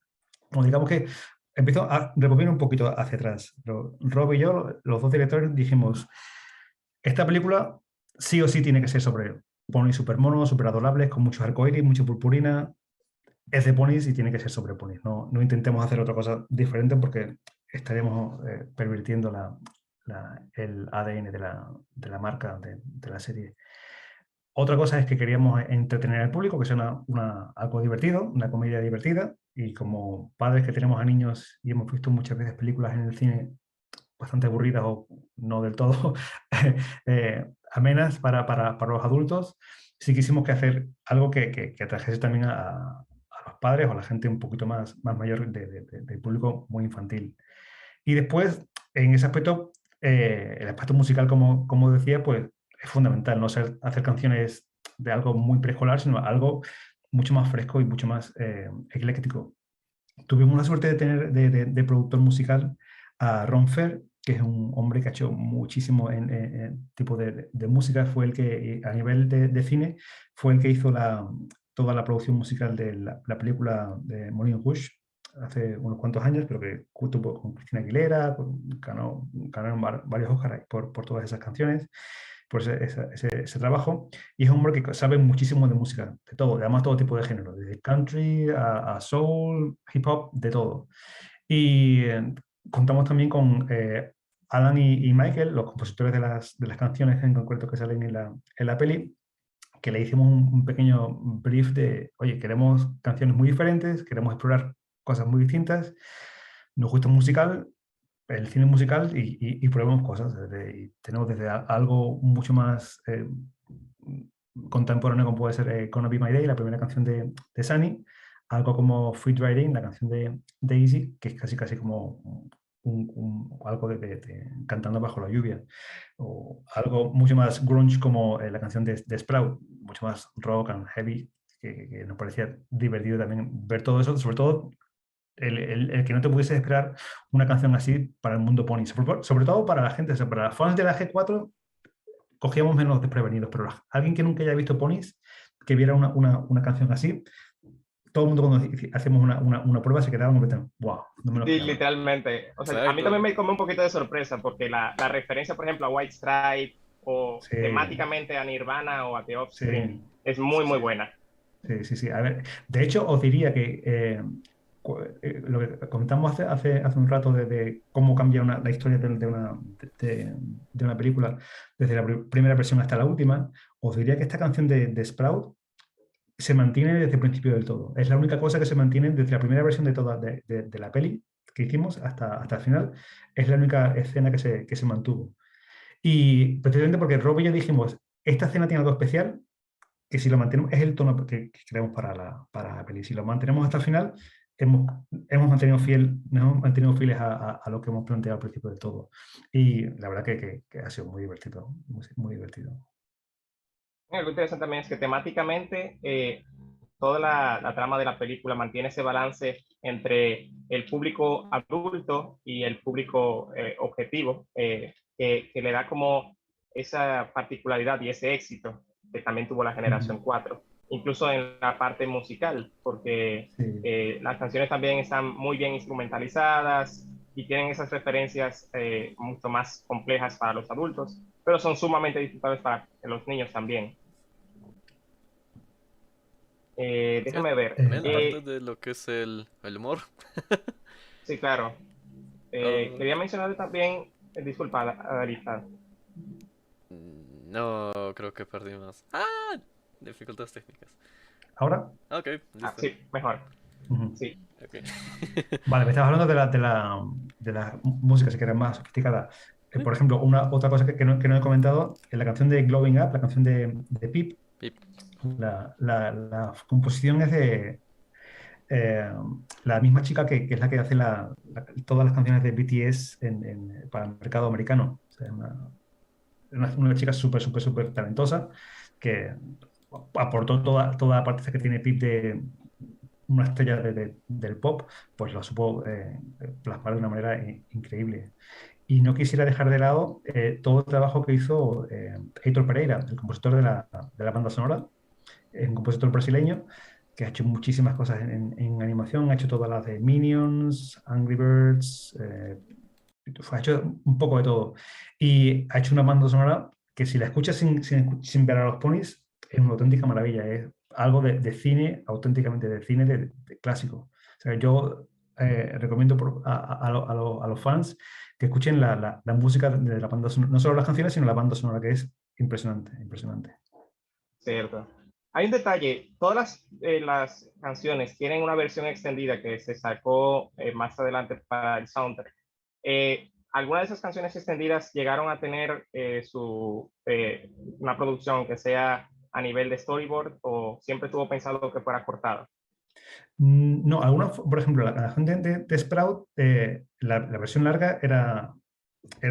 o digamos que empiezo a rebobinar un poquito hacia atrás. Pero Rob y yo, los dos directores, dijimos, esta película sí o sí tiene que ser sobre ponis super monos, super adorables, con muchos arcoíris, mucha purpurina. Es de ponis y tiene que ser sobre ponis. No intentemos hacer otra cosa diferente porque estaremos pervirtiendo el ADN de la marca de la serie. Otra cosa es que queríamos entretener al público, que sea algo divertido, una comedia divertida. Y como padres que tenemos a niños y hemos visto muchas veces películas en el cine bastante aburridas o no del todo amenas para los adultos, sí quisimos que hacer algo que atrajese también a los padres o a la gente un poquito más mayor del público muy infantil. Y después, en ese aspecto, el aspecto musical, como decía, pues es fundamental, no hacer canciones de algo muy preescolar, sino algo mucho más fresco y mucho más ecléctico. Tuvimos la suerte de tener de productor musical a Ron Fair, que es un hombre que ha hecho muchísimo en tipo de música. Fue el que, a nivel de cine, fue el que hizo toda la producción musical de la película de Moulin Rouge hace unos cuantos años, pero que tuvo con Cristina Aguilera, ganaron varios Oscars por todas esas canciones, por ese trabajo. Y es un hombre que sabe muchísimo de música, de todo, además todo tipo de género, desde country a soul, hip hop, de todo. Y contamos también con Alan y Michael, los compositores de las canciones en concreto que salen en la peli, que le hicimos un pequeño brief de, oye, queremos canciones muy diferentes, queremos explorar cosas muy distintas, nos gusta el cine musical y probemos cosas. Y tenemos desde algo mucho más contemporáneo como puede ser Gonna Be My Day, la primera canción de Sunny, algo como Free Riding, la canción de Daisy, que es casi como algo cantando bajo la lluvia, o algo mucho más grunge como la canción de Sprout. mucho más rock and heavy, que nos parecía divertido también ver todo eso, sobre todo el que no te pudiese esperar una canción así para el mundo pony, sobre todo para la gente, o sea, para los fans de la G4 cogíamos menos desprevenidos, pero alguien que nunca haya visto ponis, que viera una canción así, todo el mundo cuando hacemos una prueba se quedaba completamente, wow, no me lo Sí, esperaba. literalmente. O sea, a mí Exacto. también me come un poquito de sorpresa porque la referencia, por ejemplo, a White Stripes o Sí, temáticamente a Nirvana o a The Offspring sí, es muy, sí, muy sí. buena. Sí, sí, sí. A ver, de hecho, os diría que lo que comentamos hace un rato de cómo cambia la historia de una película desde la primera versión hasta la última, os diría que esta canción de Sprout se mantiene desde el principio del todo. Es la única cosa que se mantiene desde la primera versión de la peli que hicimos hasta el final. Es la única escena que se mantuvo. Y precisamente porque Rob y yo dijimos, esta escena tiene algo especial que si lo mantenemos, es el tono que creamos para la peli. Si lo mantenemos hasta el final, hemos nos hemos mantenido fieles a lo que hemos planteado al principio de todo. Y la verdad que ha sido muy divertido, muy divertido. Algo interesante también es que temáticamente toda la trama de la película mantiene ese balance entre el público adulto y el público objetivo, que le da como esa particularidad y ese éxito que también tuvo la generación 4, incluso en la parte musical, porque Sí. las canciones también están muy bien instrumentalizadas y tienen esas referencias mucho más complejas para los adultos, pero son sumamente disfrutables para los niños también. Déjame ver. También parte de lo que es el humor. Sí, claro. Oh, Quería mencionar también, disculpa, Arista. no, creo que perdí más. Ah, dificultades técnicas. ¿Ahora? Ok, listo. Sí, mejor. Ujú. Sí. Ok. Vale, me estabas hablando de la música, si quieres, más sofisticada. Por ejemplo, otra cosa que no he comentado, en la canción de Glowing Up, la canción de Pip, Pip. la composición es de la misma chica que es la que hace todas las canciones de BTS para el mercado americano. O sea, una chica súper, súper, súper talentosa que aportó toda la parte que tiene Pip de una estrella del pop, pues lo supo plasmar de una manera increíble. Y no quisiera dejar de lado todo el trabajo que hizo Heitor Pereira, el compositor de la banda sonora, es un compositor brasileño que ha hecho muchísimas cosas en animación, ha hecho todas las de Minions, Angry Birds, ha hecho un poco de todo. Y ha hecho una banda sonora que si la escuchas sin ver a los ponis, es una auténtica maravilla, es algo de cine, auténticamente de cine de clásico. O sea, yo recomiendo a los fans que escuchen la música de la banda sonora, no solo las canciones, sino la banda sonora, que es impresionante, impresionante. Cierto. Hay un detalle, todas las canciones tienen una versión extendida que se sacó más adelante para el soundtrack. Algunas de esas canciones extendidas llegaron a tener una producción que sea a nivel de storyboard o siempre estuvo pensado que fuera cortada. No, algunos, por ejemplo, la canción de Sprout, la versión larga era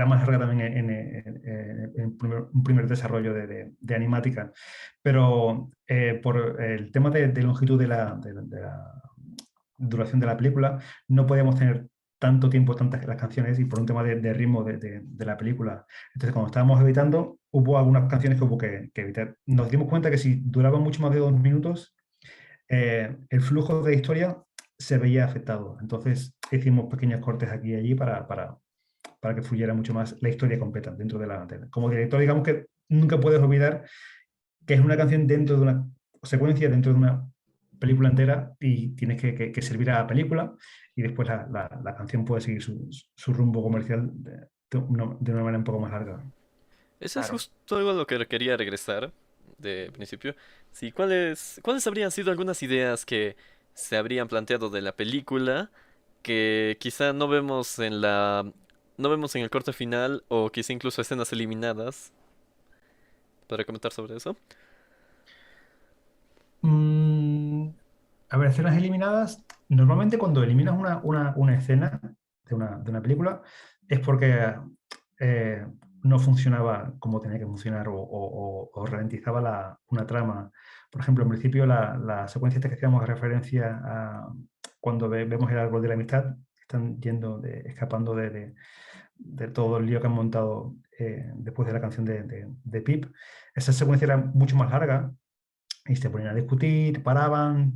más larga también en un primer desarrollo de animática, pero por el tema de longitud de la duración de la película, no podíamos tener tanto tiempo, tantas las canciones y por un tema de ritmo de la película. Entonces, cuando estábamos editando, hubo algunas canciones que hubo que editar. Nos dimos cuenta que si duraban mucho más de 2 minutos, el flujo de historia se veía afectado. Entonces, hicimos pequeños cortes aquí y allí para que fluyera mucho más la historia completa dentro de la antena. Como director, digamos que nunca puedes olvidar que es una canción dentro de una secuencia, dentro de una película entera y tienes que servir a la película y después la canción puede seguir su rumbo comercial de una manera un poco más larga. Eso es Claro. justo algo a lo que quería regresar de principio. Sí, ¿cuáles habrían sido algunas ideas que se habrían planteado de la película que quizá no vemos en el corte final o quizá incluso escenas eliminadas? ¿Para comentar sobre eso? Mm, a ver, escenas eliminadas. Normalmente cuando eliminas una escena de una película es porque no funcionaba como tenía que funcionar o ralentizaba una trama. Por ejemplo, en principio la secuencia esta que hacíamos referencia a cuando vemos el árbol de la amistad, están escapando de todo el lío que han montado después de la canción de Pip. Esa secuencia era mucho más larga y se ponían a discutir, se paraban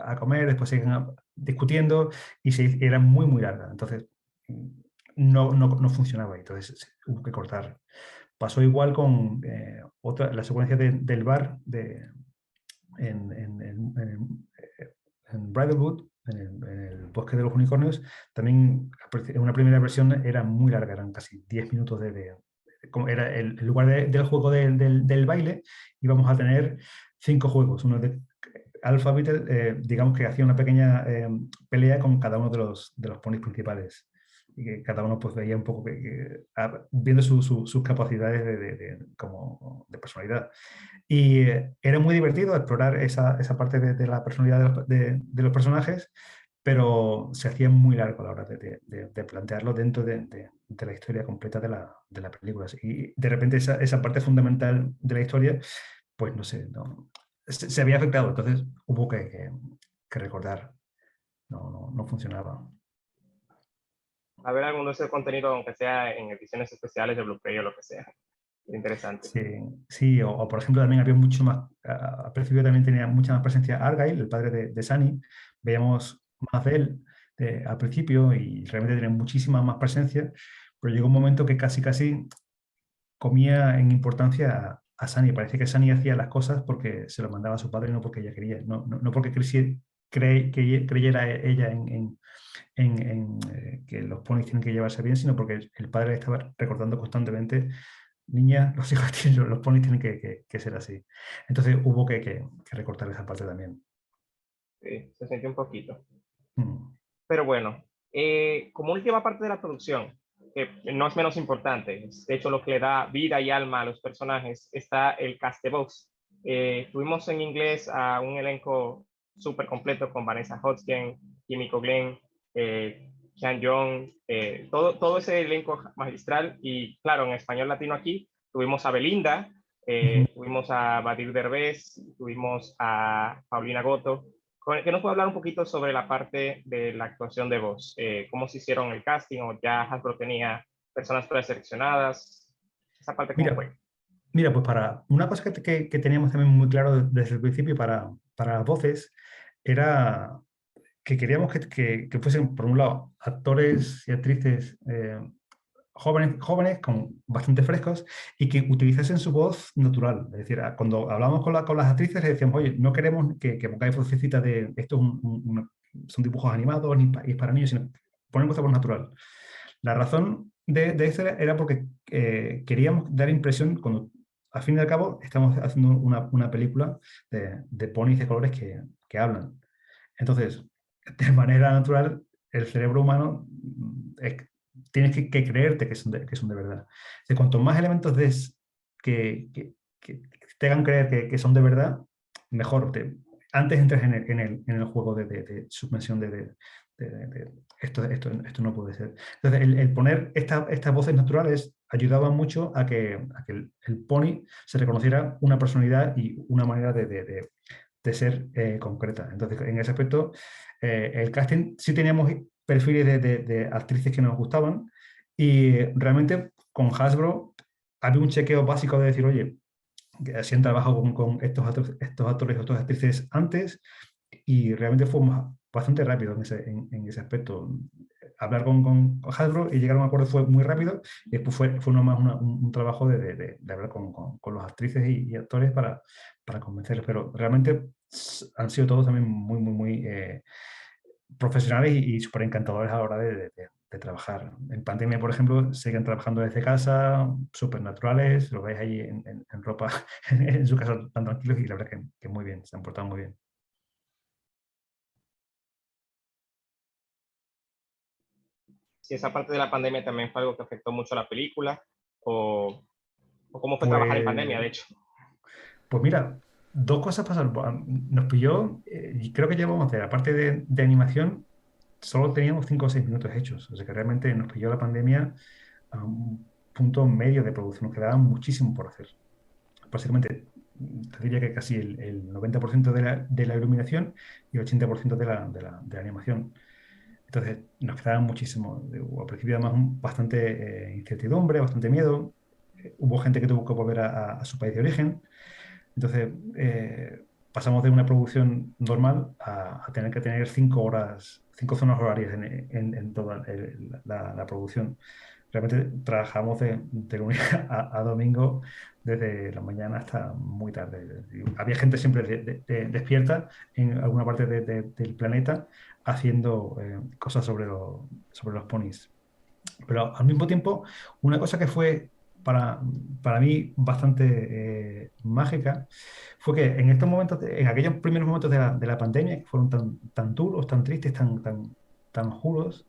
a comer, después seguían discutiendo y era muy, muy larga. Entonces, no funcionaba y entonces hubo que cortar. Pasó igual con la secuencia del bar en Bridlewood, en el Bosque de los Unicornios. También en una primera versión era muy larga, eran casi 10 minutos como era el lugar del juego del baile, íbamos a tener 5 juegos. Uno de Alphabet, digamos que hacía una pequeña pelea con cada uno de los ponis principales. Y que cada uno pues veía un poco viendo sus capacidades como de personalidad. Y era muy divertido explorar esa parte de la personalidad de los personajes, pero se hacía muy largo a la hora de plantearlo dentro de la historia completa de la película. Y de repente esa parte fundamental de la historia, pues no sé, se había afectado, entonces hubo que recordar, no funcionaba. A ver algún de ese contenido, aunque sea en ediciones especiales de Blu-ray o lo que sea. Interesante. Sí, sí, o por ejemplo también había mucho más, al principio también tenía mucha más presencia Argyle, el padre de Sunny, veíamos más de él al principio y realmente tenía muchísima más presencia, pero llegó un momento que casi comía en importancia a Sunny. Parece que Sunny hacía las cosas porque se lo mandaba a su padre y no porque ella quería, no porque creyera ella en que los ponis tienen que llevarse bien, sino porque el padre le estaba recordando constantemente: niña, los hijos los ponis tienen que ser así. Entonces hubo que recortar esa parte también. Sí, se sintió un poquito. Mm. Pero bueno, como última parte de la producción, que no es menos importante, es de hecho lo que le da vida y alma a los personajes, está el cast de voz. Tuvimos en inglés a un elenco súper completo con Vanessa Hudgens, Kimiko Glenn, Sean Young, todo ese elenco magistral. Y claro, en español latino aquí tuvimos a Belinda, tuvimos a Badir Derbez, tuvimos a Paulina Goto. ¿Que nos puede hablar un poquito sobre la parte de la actuación de voz? ¿Cómo se hicieron el casting? ¿O ya Hasbro tenía personas preseleccionadas? ¿Esa parte cómo Mira, fue? mira, pues para una cosa que teníamos también muy claro desde el principio para las voces era que queríamos que fuesen, por un lado, actores y actrices jóvenes, bastante frescos y que utilizasen su voz natural. Es decir, cuando hablamos con las actrices, les decíamos: oye, no queremos que pongáis vocecita de esto son dibujos animados ni es para niños, sino poner vuestra voz natural. La razón de esto era porque queríamos dar impresión, cuando al fin y al cabo estamos haciendo una película de ponis de colores que hablan. Entonces, de manera natural, el cerebro humano tienes que creerte que son de verdad. De cuanto más elementos des que te hagan creer que son de verdad, mejor. Antes entras en el juego de suspensión de esto no puede ser. Entonces, el poner estas voces naturales ayudaba mucho a que el pony se reconociera una personalidad y una manera de ser concreta. Entonces, en ese aspecto, el casting sí teníamos perfiles de actrices que nos gustaban y realmente con Hasbro había un chequeo básico de decir: oye, que si han trabajado con estos actores o estas actrices antes, y realmente fue bastante rápido en ese aspecto. Hablar con Hasbro y llegar a un acuerdo fue muy rápido, y después fue nomás un trabajo de hablar con las actrices y actores para convencerles, pero realmente han sido todos también muy, muy, muy profesionales y súper encantadores a la hora de trabajar. En pandemia, por ejemplo, siguen trabajando desde casa, súper naturales, lo veis ahí en ropa, en su casa tan tranquilos, y la verdad que muy bien, se han portado muy bien. Si esa parte de la pandemia también fue algo que afectó mucho a la película, o cómo fue trabajar en pandemia, Pues, de hecho. pues mira, dos cosas pasaron. Nos pilló, y creo que llevamos de la parte de animación, solo teníamos 5 o 6 minutos hechos. O sea que realmente nos pilló la pandemia punto medio de producción. Nos quedaba muchísimo por hacer. Básicamente, te diría que casi el 90% de la iluminación y el 80% de la animación. Entonces, nos quedaba muchísimo. Al principio, además, bastante incertidumbre, bastante miedo. Hubo gente que tuvo que volver a su país de origen. Entonces, pasamos de una producción normal a tener que tener 5 horas, 5 zonas horarias en toda la producción. Realmente trabajamos de lunes a domingo, desde la mañana hasta muy tarde. Había gente siempre despierta en alguna parte del planeta haciendo cosas sobre los ponis. Pero al mismo tiempo, una cosa que fue para, para mí bastante mágica fue que en estos momentos, en aquellos primeros momentos de la pandemia, que fueron tan duros, tan tristes, tan oscuros,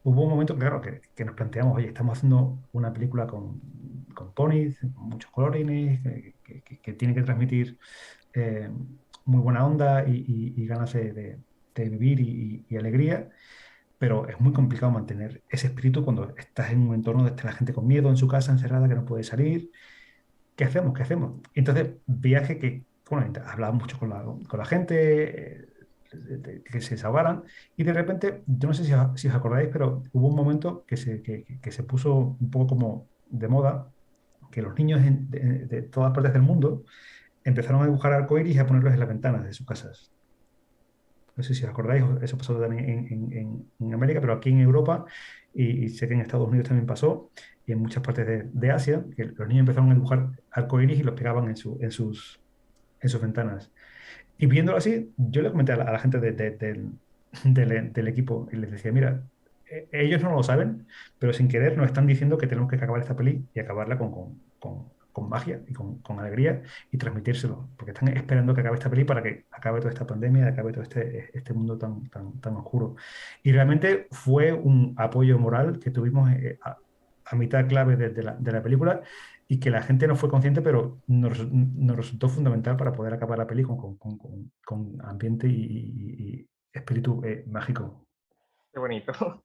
hubo un momento, claro, que nos planteamos, oye, estamos haciendo una película con ponis, con muchos colorines, que tiene que transmitir eh, muy buena onda y ganas de vivir y alegría, pero es muy complicado mantener ese espíritu cuando estás en un entorno donde está la gente con miedo en su casa, encerrada, que no puede salir. ¿Qué hacemos? ¿Qué hacemos? Entonces, viaje que, bueno, hablaba mucho con la gente, que se desahogaran, y de repente, yo no sé si os acordáis, pero hubo un momento que se puso un poco como de moda, que los niños de todas partes del mundo empezaron a dibujar arcoíris y a ponerlos en las ventanas de sus casas. No sé si os acordáis, eso pasó también en América, pero aquí en Europa, y sé que en Estados Unidos también pasó, y en muchas partes de Asia, que los niños empezaron a dibujar arcoíris y los pegaban en sus ventanas. Y viéndolo así, yo le comenté a la gente del equipo y les decía, mira, ellos no lo saben, pero sin querer nos están diciendo que tenemos que acabar esta peli y acabarla con magia y con alegría y transmitírselo, porque están esperando que acabe esta peli para que acabe toda esta pandemia, acabe todo este mundo tan oscuro. Y realmente fue un apoyo moral que tuvimos a mitad clave de la película, y que la gente no fue consciente, pero nos resultó fundamental para poder acabar la peli con ambiente y espíritu mágico. Qué bonito.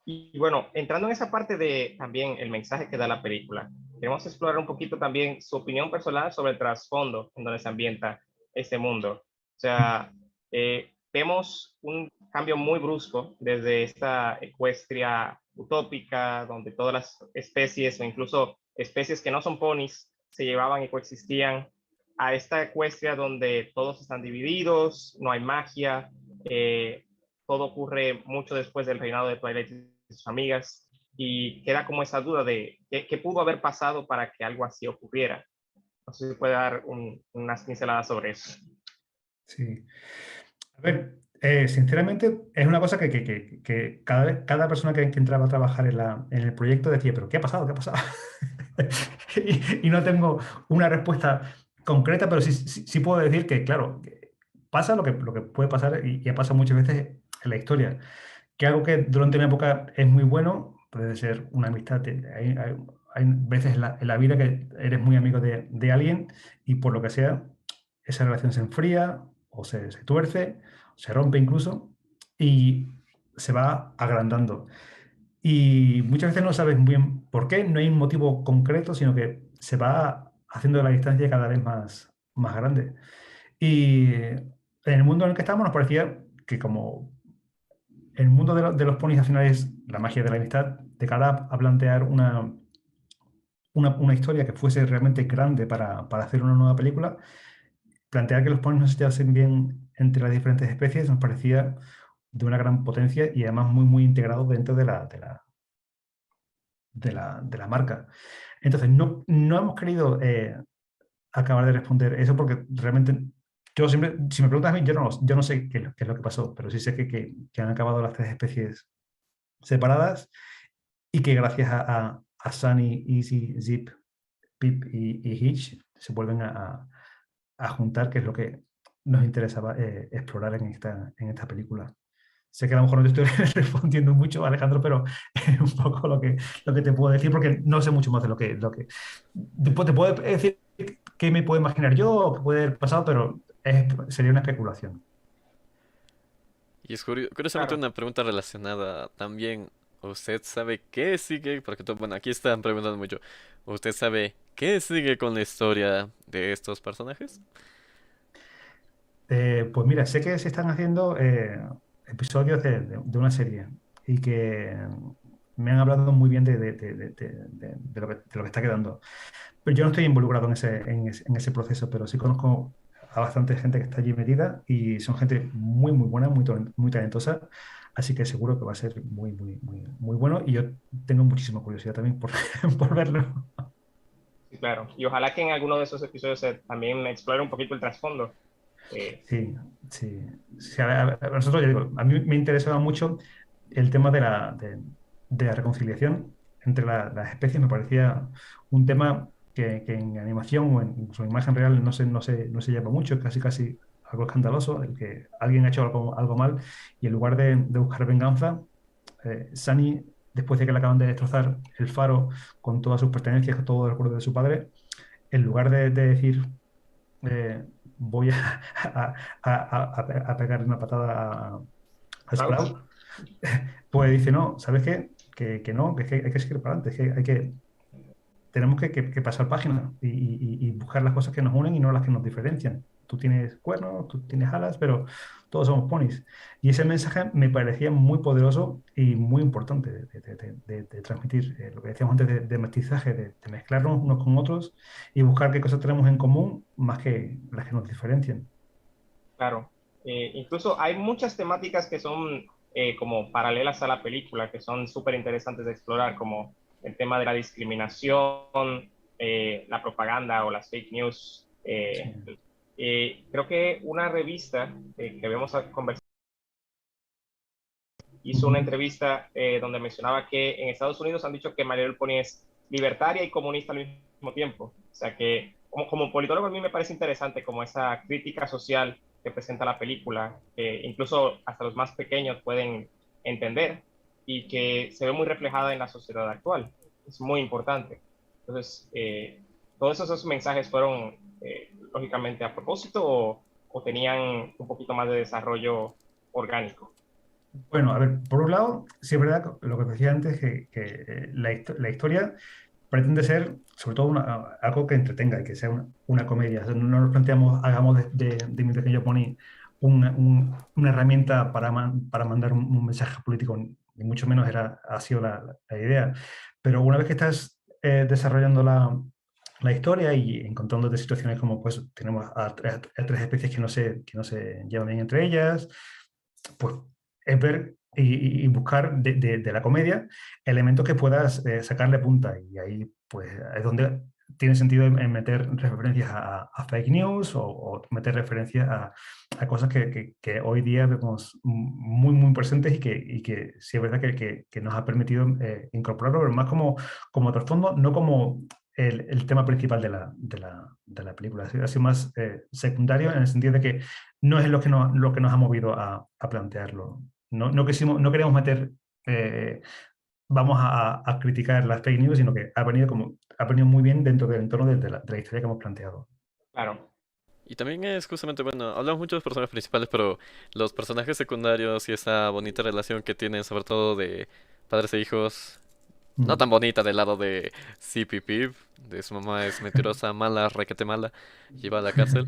Y bueno, entrando en esa parte de también el mensaje que da la película, queremos explorar un poquito también su opinión personal sobre el trasfondo en donde se ambienta este mundo. O sea, vemos un cambio muy brusco desde esta Ecuestria utópica, donde todas las especies o incluso especies que no son ponis se llevaban y coexistían, a esta Ecuestria donde todos están divididos, no hay magia, todo ocurre mucho después del reinado de Twilight y sus amigas, y queda como esa duda de qué pudo haber pasado para que algo así ocurriera. No sé si puede dar unas pinceladas sobre eso. Sí. A ver, sinceramente, es una cosa que cada persona que entraba a trabajar en el proyecto decía, pero ¿qué ha pasado? ¿Qué ha pasado? Y no tengo una respuesta concreta, pero sí puedo decir que, claro, que pasa lo que puede pasar, y ha pasado muchas veces en la historia. Que algo que durante una época es muy bueno, puede ser una amistad. Hay veces en la vida que eres muy amigo de alguien, y por lo que sea, esa relación se enfría o se tuerce, se rompe incluso, y se va agrandando. Y muchas veces no sabes muy bien por qué, no hay un motivo concreto, sino que se va haciendo la distancia cada vez más grande. Y en el mundo en el que estamos nos parecía que, como el mundo de los ponis al final es la magia de la amistad, de cara a plantear una historia que fuese realmente grande para hacer una nueva película, plantear que los ponis no se llevasen bien entre las diferentes especies nos parecía de una gran potencia, y además muy, muy integrado dentro de la marca. Entonces, no hemos querido acabar de responder eso, porque realmente yo siempre, si me preguntas a mí, yo no sé qué es lo que pasó, pero sí sé que han acabado las tres especies separadas, y que gracias a Sunny, Easy, Zip, Pip y Hitch se vuelven a juntar, que es lo que nos interesaba explorar en esta película. Sé que a lo mejor no te estoy respondiendo mucho, Alejandro, pero es un poco lo que te puedo decir, porque no sé mucho más de lo que. Después te puedo decir qué me puedo imaginar yo o qué puede haber pasado, pero sería una especulación. Y es curiosamente Claro. una pregunta relacionada también. ¿usted sabe qué sigue? Porque, bueno, aquí están preguntando mucho. ¿Usted sabe qué sigue con la historia de estos personajes? Pues mira, sé que se están haciendo episodios de una serie y que me han hablado muy bien de lo que está quedando. Pero yo no estoy involucrado en ese proceso, pero sí conozco a bastante gente que está allí metida y son gente muy, muy buena, muy talentosa. Así que seguro que va a ser muy, muy, muy, muy bueno. Y yo tengo muchísima curiosidad también por, por verlo. Sí, claro. Y ojalá que en alguno de esos episodios también explore un poquito el trasfondo. Eh, Sí, sí. Sí, a nosotros, ya digo, a mí me interesaba mucho el tema de la reconciliación entre las especies. Me parecía un tema que en animación o incluso en imagen real no se lleva mucho, casi casi algo escandaloso, el que alguien ha hecho algo mal y en lugar de buscar venganza, Sunny, después de que le acaban de destrozar el faro con todas sus pertenencias, con todo el recuerdo de su padre, en lugar de decir voy a pegarle una patada a Sprout. Sprout, pues dice, no, ¿sabes qué? Que no, que hay que seguir para adelante, es que tenemos que pasar página y buscar las cosas que nos unen y no las que nos diferencian. Tú tienes cuernos, tú tienes alas, pero todos somos ponis. Y ese mensaje me parecía muy poderoso y muy importante de transmitir. Lo que decíamos antes de mestizaje, de mezclarnos unos con otros y buscar qué cosas tenemos en común más que las que nos diferencian. Claro. Incluso hay muchas temáticas que son como paralelas a la película, que son súper interesantes de explorar, como el tema de la discriminación, la propaganda o las fake news. Sí. Creo que una revista que habíamos conversado hizo una Ujú. entrevista donde mencionaba que en Estados Unidos han dicho que My Little Pony es libertaria y comunista al mismo tiempo. O sea que como politólogo a mí me parece interesante como esa crítica social que presenta la película, que incluso hasta los más pequeños pueden entender y que se ve muy reflejada en la sociedad actual. Es muy importante. Entonces, todos esos mensajes fueron lógicamente a propósito o tenían un poquito más de desarrollo orgánico. Bueno, a ver, por un lado, sí es verdad lo que decía antes, que la historia pretende ser, sobre todo, algo que entretenga y que sea una comedia. O sea, no nos planteamos, hagamos de Mi Pequeño Pony una herramienta para mandar un mensaje político, ni mucho menos ha sido la idea. Pero una vez que estás desarrollando la historia y encontrándote situaciones como, pues, tenemos a tres especies que no se llevan bien entre ellas, pues es ver y buscar de la comedia elementos que puedas sacarle punta. Y ahí pues es donde tiene sentido en meter referencias a fake news o meter referencias a cosas que hoy día vemos muy, muy presentes y que sí es verdad que nos ha permitido incorporarlo, pero más como trasfondo, no como el tema principal de la película. Ha sido más secundario en el sentido de que no es lo que nos ha movido a plantearlo. No queríamos meter, eh, vamos a criticar las fake news, sino que ha venido muy bien dentro del entorno de la historia que hemos planteado. Claro. Y también es justamente, bueno, hablamos mucho de los personajes principales, pero los personajes secundarios y esa bonita relación que tienen, sobre todo de padres e hijos, no tan bonita del lado de CPP, de su mamá es mentirosa, mala, requete mala, lleva a la cárcel.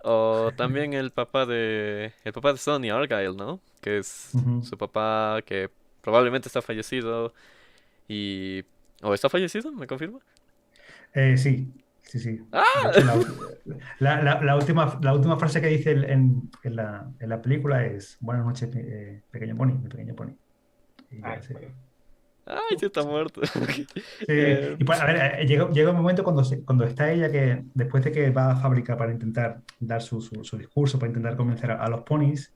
O también el papá de Sonny Argyle, ¿no? Que es Ujú. su papá que probablemente está fallecido y... ¿O está fallecido? ¿Me confirma? Sí, sí, sí. De hecho, ¡Ah! la última frase que dice en la película es Buenas noches, pequeño pony, mi pequeño pony. Y Ay, ya se. ¡Ay, sí está muerto! Sí, Eh, y pues, a ver, llega un momento cuando está ella que después de que va a fábrica para intentar dar su discurso, para intentar convencer a los ponis,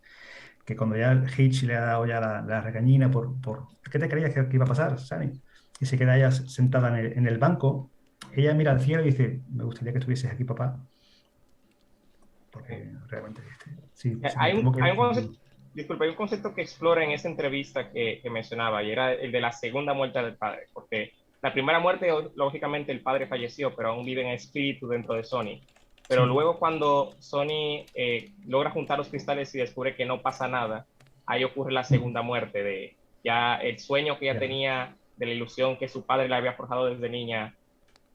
que cuando ya el Hitch le ha dado ya la regañina por ¿qué te creías que iba a pasar, Sunny? Y se queda ella sentada en el banco, ella mira al cielo y dice, me gustaría que estuvieses aquí, papá, porque realmente sí, sí, me Hay temo un, que. hay un concepto, disculpa, hay un concepto que explora en esa entrevista que mencionaba y era el de la segunda muerte del padre, porque la primera muerte, lógicamente, el padre falleció, pero aún vive en espíritu dentro de Sony. Pero Sí. luego cuando Sony logra juntar los cristales y descubre que no pasa nada, ahí ocurre la Mm. segunda muerte Ya el sueño que ella Ya. tenía de la ilusión que su padre le había forjado desde niña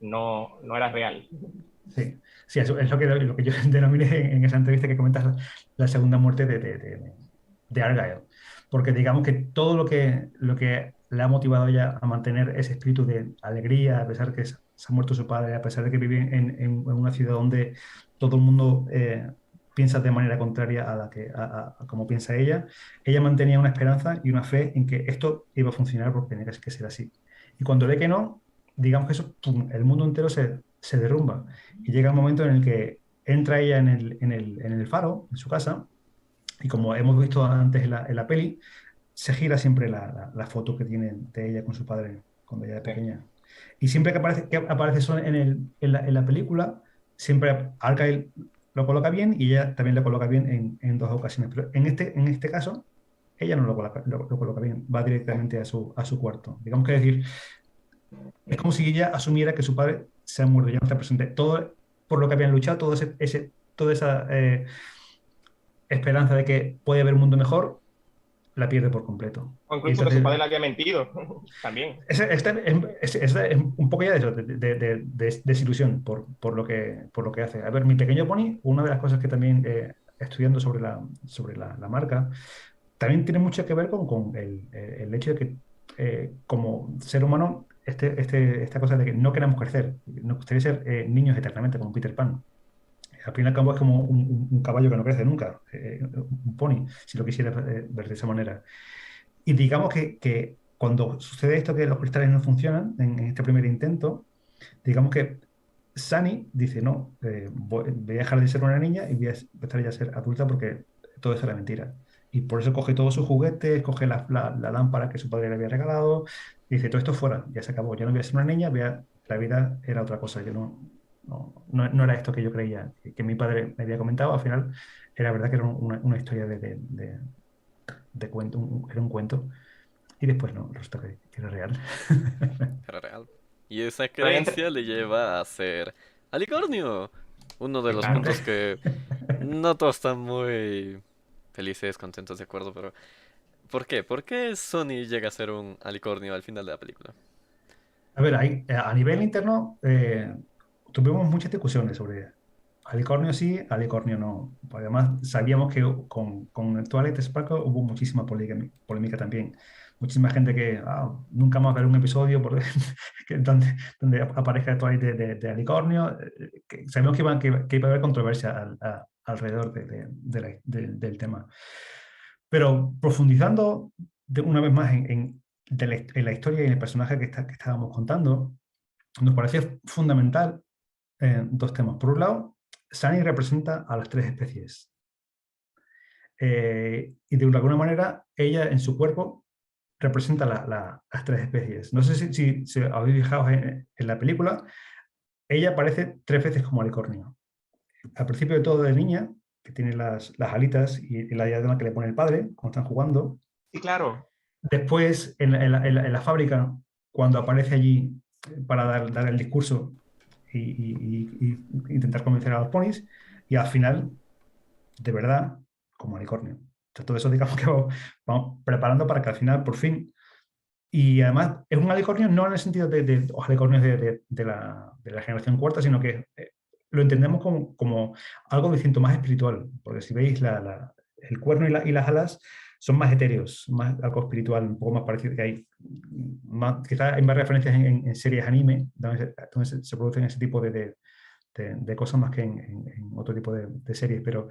no era real. Sí, sí, eso es lo que yo denominé en esa entrevista que comentas la segunda muerte de Argyle. Porque digamos que todo lo que le ha motivado a ella a mantener ese espíritu de alegría, a pesar que se ha muerto su padre, a pesar de que vive en una ciudad donde todo el mundo piensa de manera contraria a la a como piensa ella mantenía una esperanza y una fe en que esto iba a funcionar porque tenía que ser así. Y cuando ve que no, digamos que eso, pum, el mundo entero se derrumba. Y llega un momento en el que entra ella en el faro, en su casa, y como hemos visto antes en la peli, se gira siempre la foto que tiene de ella con su padre cuando ella era Sí. pequeña. Y siempre que aparece eso en la película, siempre Argyle lo coloca bien y ella también lo coloca bien en dos ocasiones. Pero en este caso, ella no lo coloca bien, va directamente a su cuarto. Digamos que decir, es como si ella asumiera que su padre se ha muerto, ya no está presente. Todo por lo que habían luchado, toda esa esperanza de que puede haber un mundo mejor, la pierde por completo. O Y incluso que su padre entonces, le había mentido también. es un poco ya de eso, de desilusión por lo que hace. A ver, mi pequeño pony, una de las cosas que también estudiando sobre la marca, también tiene mucho que ver con el hecho de que como ser humano, esta cosa de que no queremos crecer, nos gustaría ser niños eternamente, como Peter Pan. Al fin y al cabo es como un caballo que no crece nunca, un pony, si lo quisiera ver de esa manera. Y digamos que cuando sucede esto, que los cristales no funcionan en este primer intento, digamos que Sunny dice, no, voy a dejar de ser una niña y voy a empezar ya a ser adulta porque todo eso era mentira. Y por eso coge todos sus juguetes, coge la lámpara que su padre le había regalado, y dice, todo esto fuera, ya se acabó, ya no voy a ser una niña, la vida era otra cosa, yo no era esto que yo creía, que mi padre me había comentado, al final era verdad que era una historia de cuento, era un cuento, y después no, resulta que era real. Era real. Y esa Pero ahí entre... creencia le lleva a ser alicornio. Uno de los Claro. puntos que no todos están muy felices, contentos, de acuerdo, pero ¿por qué? ¿Por qué Sony llega a ser un alicornio al final de la película? A ver, a nivel interno tuvimos muchas discusiones sobre alicornio sí, alicornio no. Además, sabíamos que con el Twilight Sparkle hubo muchísima polémica también. Muchísima gente que nunca más ver un episodio donde aparezca el Twilight de alicornio. Que sabíamos que iba a haber controversia alrededor del tema. Pero profundizando una vez más en la historia y en el personaje que estábamos contando, nos parecía fundamental dos temas. Por un lado, Sunny representa a las tres especies. Y de alguna manera, ella en su cuerpo representa las tres especies. No sé si habéis fijado en la película, ella aparece tres veces como alicornio. Al principio de todo de niña, que tiene las alitas y la diadema que le pone el padre cuando están jugando. Sí, claro. Después, en la fábrica, cuando aparece allí para dar el discurso y intentar convencer a los ponis, y al final, de verdad, como unicornio. Entonces, todo eso, digamos que vamos preparando para que al final, por fin, y además es un alicornio no en el sentido de los alicornios de la generación cuarta, sino que lo entendemos como algo distinto, más espiritual, porque si veis el cuerno y las alas son más etéreos, más algo espiritual, un poco más parecido que hay. Quizás hay más referencias en series anime, donde se producen ese tipo de cosas más que en otro tipo de series, pero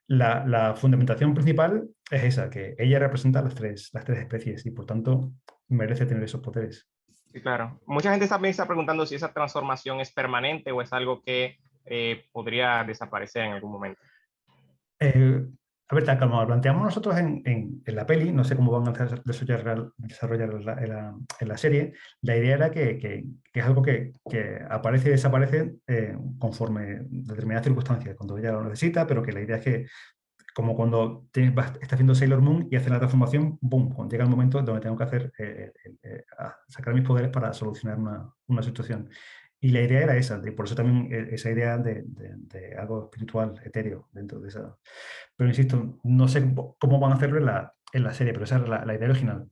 la fundamentación principal es esa, que ella representa las tres especies y por tanto merece tener esos poderes. Sí, claro. Mucha gente también está preguntando si esa transformación es permanente o es algo que podría desaparecer en algún momento. Eh, a ver, tal como lo planteamos nosotros en la peli, no sé cómo van a desarrollar en la serie, la idea era que es algo que aparece y desaparece conforme determinadas circunstancias, cuando ella lo necesita, pero que la idea es que, como cuando estás haciendo Sailor Moon y haces la transformación, boom, cuando llega el momento donde tengo que sacar mis poderes para solucionar una situación. Y la idea era esa, y por eso también esa idea de algo espiritual, etéreo, dentro de esa. Pero insisto, no sé cómo van a hacerlo en la serie, pero esa era la idea original.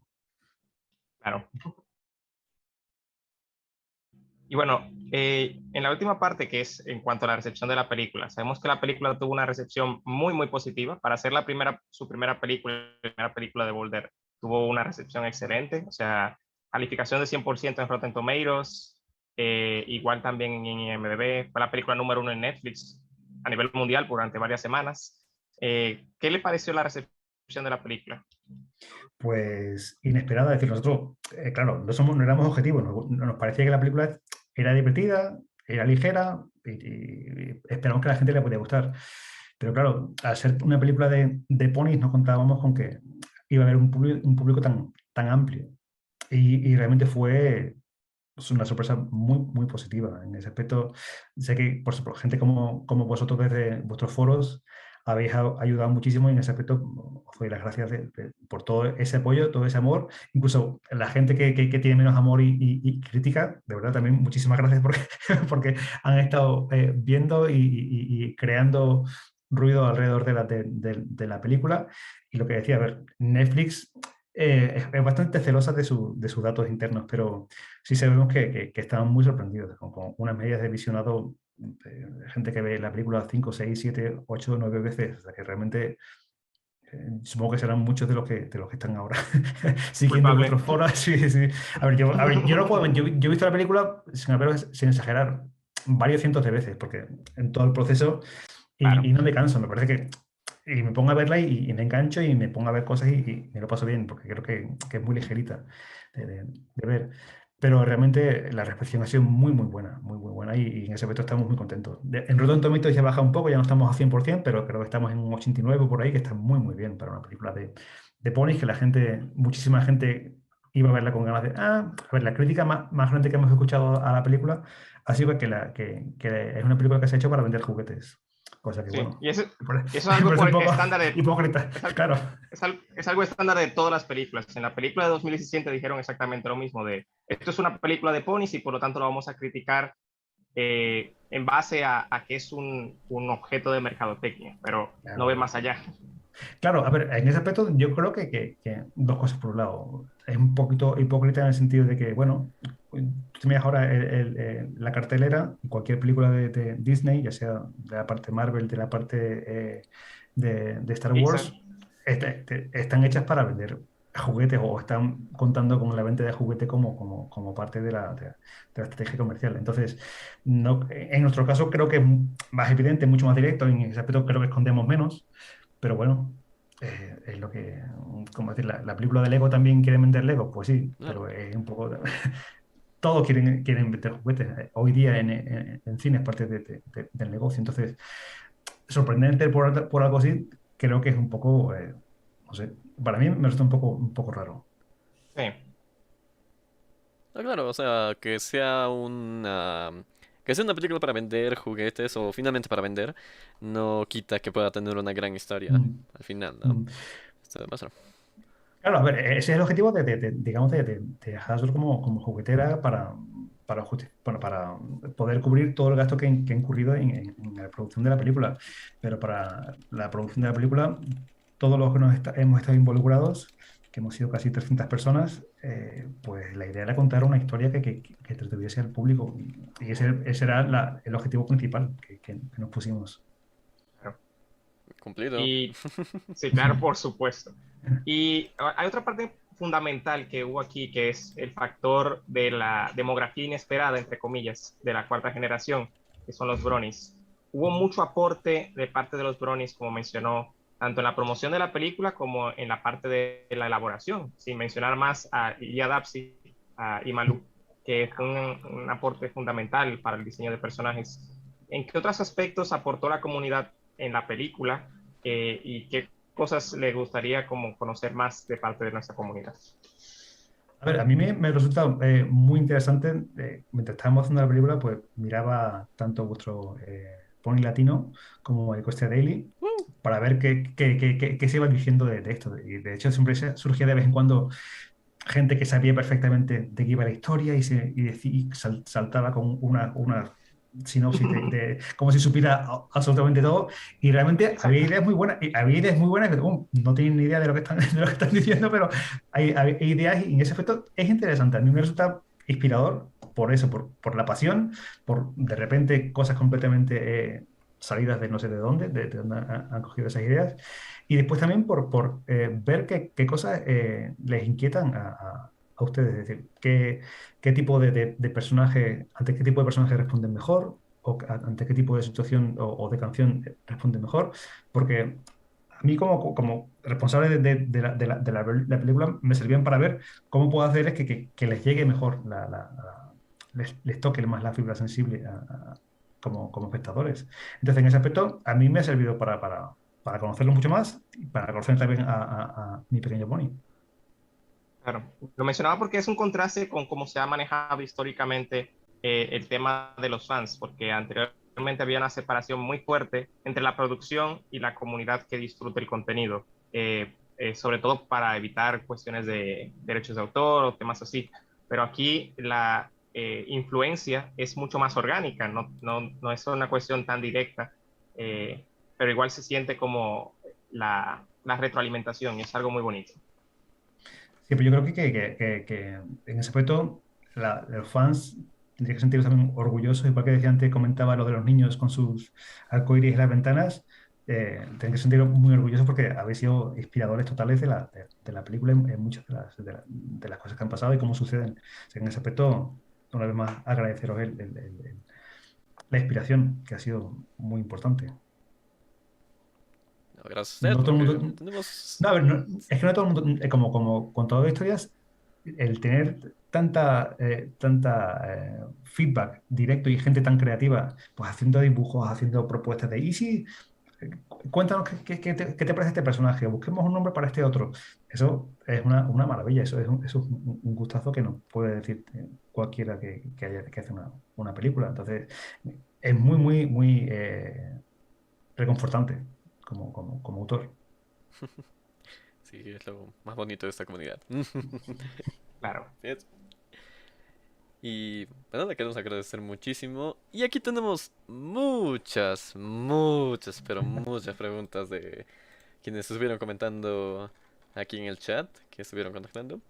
Claro. Y bueno, en la última parte, que es en cuanto a la recepción de la película, sabemos que la película tuvo una recepción muy, muy positiva. Para ser su primera película de Boulder, tuvo una recepción excelente. O sea, calificación de 100% en Rotten Tomatoes, igual también en IMDb. Fue la película número 1 en Netflix a nivel mundial durante varias semanas. ¿Qué le pareció la recepción de la película? Pues inesperada, es decir, nosotros, claro, no éramos objetivos, nos parecía que la película era divertida, era ligera y esperamos que a la gente le podía gustar. Pero claro, al ser una película de ponis, no contábamos con que iba a haber un público tan amplio. Y realmente fue una sorpresa muy, muy positiva en ese aspecto. Sé que, por ejemplo, gente como vosotros desde vuestros foros habéis ayudado muchísimo y en ese aspecto os doy las gracias por todo ese apoyo, todo ese amor. Incluso la gente que tiene menos amor y crítica, de verdad también muchísimas gracias porque, porque han estado viendo y creando ruido alrededor de la película. Y lo que decía, a ver, Netflix es bastante celosa de sus datos internos, pero sí sabemos que estaban muy sorprendidos con unas medidas de visionado de gente que ve la película 5, 6, 7, 8, 9 veces. O sea que realmente supongo que serán muchos de los que están ahora siguiendo Culpable. vuestros foros. Sí, sí. A ver, yo no puedo, yo he visto la película sin exagerar varios cientos de veces, porque en todo el proceso Claro. y no me canso, me parece que y me pongo a verla y me engancho y me pongo a ver cosas y me lo paso bien, porque creo que es muy ligerita de ver. Pero realmente la recepción ha sido muy, muy buena, muy, muy buena y en ese aspecto estamos muy contentos. En Rotten Tomatoes ya baja un poco, ya no estamos a 100%, pero creo que estamos en un 89 por ahí, que está muy, muy bien para una película de ponis, que muchísima gente iba a verla con ganas a ver, la crítica más grande que hemos escuchado a la película ha sido que es una película que se ha hecho para vender juguetes. Cosa que, Sí, bueno, y eso me es algo parece un poco estándar hipócrita, claro. es algo estándar de todas las películas. En la película de 2017 dijeron exactamente lo mismo de esto es una película de ponis y por lo tanto lo vamos a criticar en base a que es un objeto de mercadotecnia, pero no ve más allá. Claro, a ver, en ese aspecto yo creo que dos cosas por un lado. Es un poquito hipócrita en el sentido de que, bueno, tú te miras ahora la cartelera, cualquier película de Disney, ya sea de la parte Marvel, de la parte de Star Pixar, Wars, están hechas para vender juguetes o están contando con la venta de juguete como parte de la estrategia comercial. Entonces, no, en nuestro caso creo que es más evidente, mucho más directo, en ese aspecto creo que escondemos menos. Pero bueno, es lo que, como decir, la película de Lego también quiere vender Lego, pues sí, Claro. pero es un poco, todos quieren vender juguetes. Hoy día en cine es parte del negocio, entonces sorprendente por algo así, creo que es un poco, no sé, para mí me resulta un poco raro. sí, Ah, claro, o sea, que sea una película para vender juguetes o finalmente para vender, no quita que pueda tener una gran historia Mm, al final, ¿no? mm. Esto demuestra. Claro, a ver, ese es el objetivo digamos, de Hasbro como juguetera para poder cubrir todo el gasto que ha incurrido en la producción de la película. Pero para la producción de la película, todos los que hemos estado involucrados, que hemos sido casi 300 personas, pues la idea era contar una historia que entretuviese al público. Y ese era el objetivo principal que nos pusimos. claro. Cumplido. Y sí, claro, por supuesto. Y hay otra parte fundamental que hubo aquí, que es el factor de la demografía inesperada, entre comillas, de la cuarta generación, que son los bronies. Hubo mucho aporte de parte de los bronies, como mencionó, tanto en la promoción de la película como en la parte de la elaboración, sin mencionar más a Ilia Dapsi y Malú, que fue un aporte fundamental para el diseño de personajes. ¿En qué otros aspectos aportó la comunidad en la película y qué cosas le gustaría como conocer más de parte de nuestra comunidad? A ver, a mí me resulta muy interesante, mientras estábamos haciendo la película, pues miraba tanto vuestro Pony Latino como el Coste Daily para ver qué se iba diciendo de esto. Y de hecho siempre surgía de vez en cuando gente que sabía perfectamente de qué iba la historia y saltaba con sinopsis como si supiera absolutamente todo. Y realmente había ideas muy buenas, que no tienen ni idea de lo que están, de lo que están diciendo, pero hay ideas y en ese aspecto es interesante. A mí me resulta inspirador por eso, por la pasión, por de repente cosas completamente salidas de no sé de dónde, de dónde han cogido esas ideas. Y después también por ver qué cosas les inquietan a ustedes. Es decir, qué tipo de personaje, ante qué tipo de personaje responden mejor, o ante qué tipo de situación o de canción responden mejor. Porque a mí como responsable de la película me servían para ver cómo puedo hacerles que les llegue mejor, les toque más la fibra sensible como espectadores. Entonces, en ese aspecto, a mí me ha servido para conocerlo mucho más y para conocer también a mi pequeño pony. Claro, lo mencionaba porque es un contraste con cómo se ha manejado históricamente el tema de los fans, porque anteriormente había una separación muy fuerte entre la producción y la comunidad que disfruta el contenido, sobre todo para evitar cuestiones de derechos de autor o temas así. Pero aquí la influencia es mucho más orgánica, no es una cuestión tan directa, eh, pero igual se siente como la retroalimentación y es algo muy bonito. Sí, pero yo creo que en ese aspecto los fans tendrían que sentirse también orgullosos, igual que decía antes, comentaba lo de los niños con sus arcoíris en las ventanas, tienen que sentir muy orgullosos porque habéis sido inspiradores totales de la película en muchas de las cosas que han pasado y cómo suceden. O sea, en ese aspecto, una vez más, agradeceros la inspiración, que ha sido muy importante. No, gracias a usted, No todo el porque mundo, tenemos... no, a ver, es que no todo el mundo, como con todas las historias, el tener tanta feedback directo y gente tan creativa, pues haciendo dibujos, haciendo propuestas de, y si, cuéntanos qué te parece este personaje, busquemos un nombre para este otro. Eso es una maravilla, eso es un gustazo que nos puede decir cualquiera que hace una película. Entonces, es muy, muy, muy reconfortante como autor. Sí, es lo más bonito de esta comunidad. Claro. Es- Y bueno, le queremos agradecer muchísimo. Y aquí tenemos muchas, pero muchas preguntas de quienes estuvieron comentando aquí en el chat, que estuvieron contactando.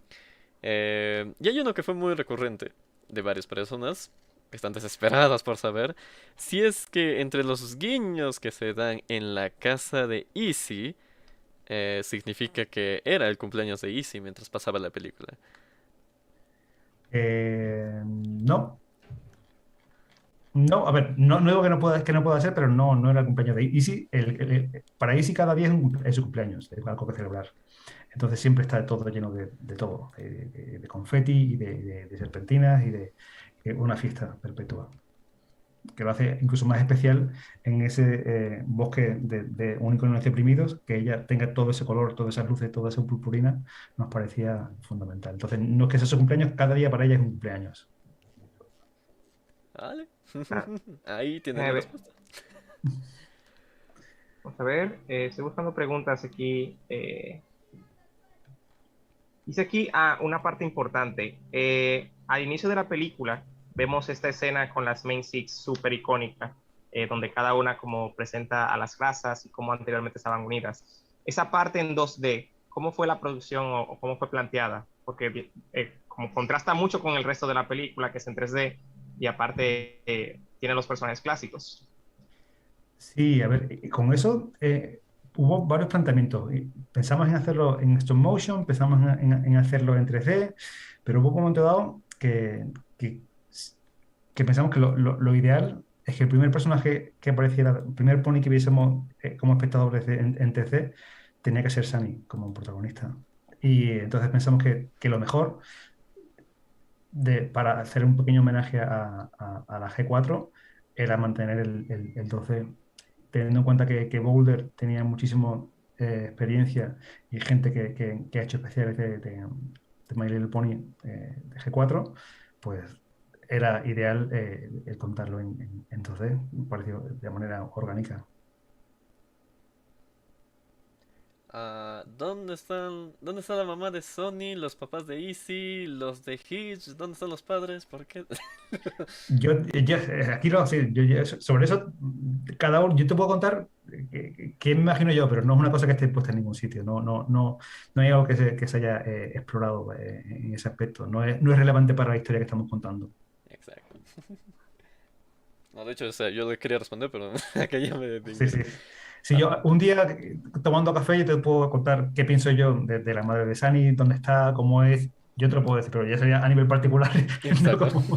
Y hay uno que fue muy recurrente de varias personas que están desesperadas por saber si es que entre los guiños que se dan en la casa de Easy significa que era el cumpleaños de Easy mientras pasaba la película. No, no, a ver, no digo que no pueda ser, pero no era el cumpleaños de Easy. Para Easy cada día es su cumpleaños, es algo que celebrar. Entonces siempre está todo lleno de todo, de confeti y de serpentinas y de una fiesta perpetua, que lo hace incluso más especial en ese bosque de unicornios deprimidos, que ella tenga todo ese color, todas esas luces, toda esa purpurina, nos parecía fundamental. Entonces, no es que sea su cumpleaños, cada día para ella es un cumpleaños. ¿Vale? Ah, Ahí tienen a la ver, respuesta. vamos a ver, estoy buscando preguntas aquí. Dice aquí una parte importante. Al inicio de la película vemos esta escena con las Main Six súper icónica, donde cada una como presenta a las razas y cómo anteriormente estaban unidas. Esa parte en 2D, ¿cómo fue la producción o cómo fue planteada? Porque como contrasta mucho con el resto de la película, que es en 3D, y aparte tiene los personajes clásicos. Sí, a ver, con eso hubo varios planteamientos. Y pensamos en hacerlo en stop motion, pensamos en hacerlo en 3D, pero hubo un momento dado que, que pensamos que lo ideal es que el primer personaje que apareciera, el primer pony que viésemos como espectadores en 3D, tenía que ser Sunny como protagonista. Y entonces pensamos que lo mejor para hacer un pequeño homenaje a la G4 era mantener el 2D, teniendo en cuenta que Boulder tenía muchísima experiencia y gente que ha hecho especiales de My Little Pony de G4, pues era ideal el contarlo en 2D, me pareció de manera orgánica. ¿Dónde está la mamá de Sonny, los papás de Easy, los de Hitch? ¿Dónde están los padres? ¿Por qué? Aquí lo sí, sobre eso, cada uno, yo te puedo contar qué me imagino yo, pero no es una cosa que esté puesta en ningún sitio. No hay algo que se haya explorado en ese aspecto. No es relevante para la historia que estamos contando. Exacto. No, de hecho, o sea, yo le quería responder, pero acá ya me Sí, sí. dingré. Si Ah, yo un día tomando café, yo te puedo contar qué pienso yo de la madre de Sani, dónde está, cómo es. Yo te lo puedo decir, pero ya sería a nivel particular, no exacto. como...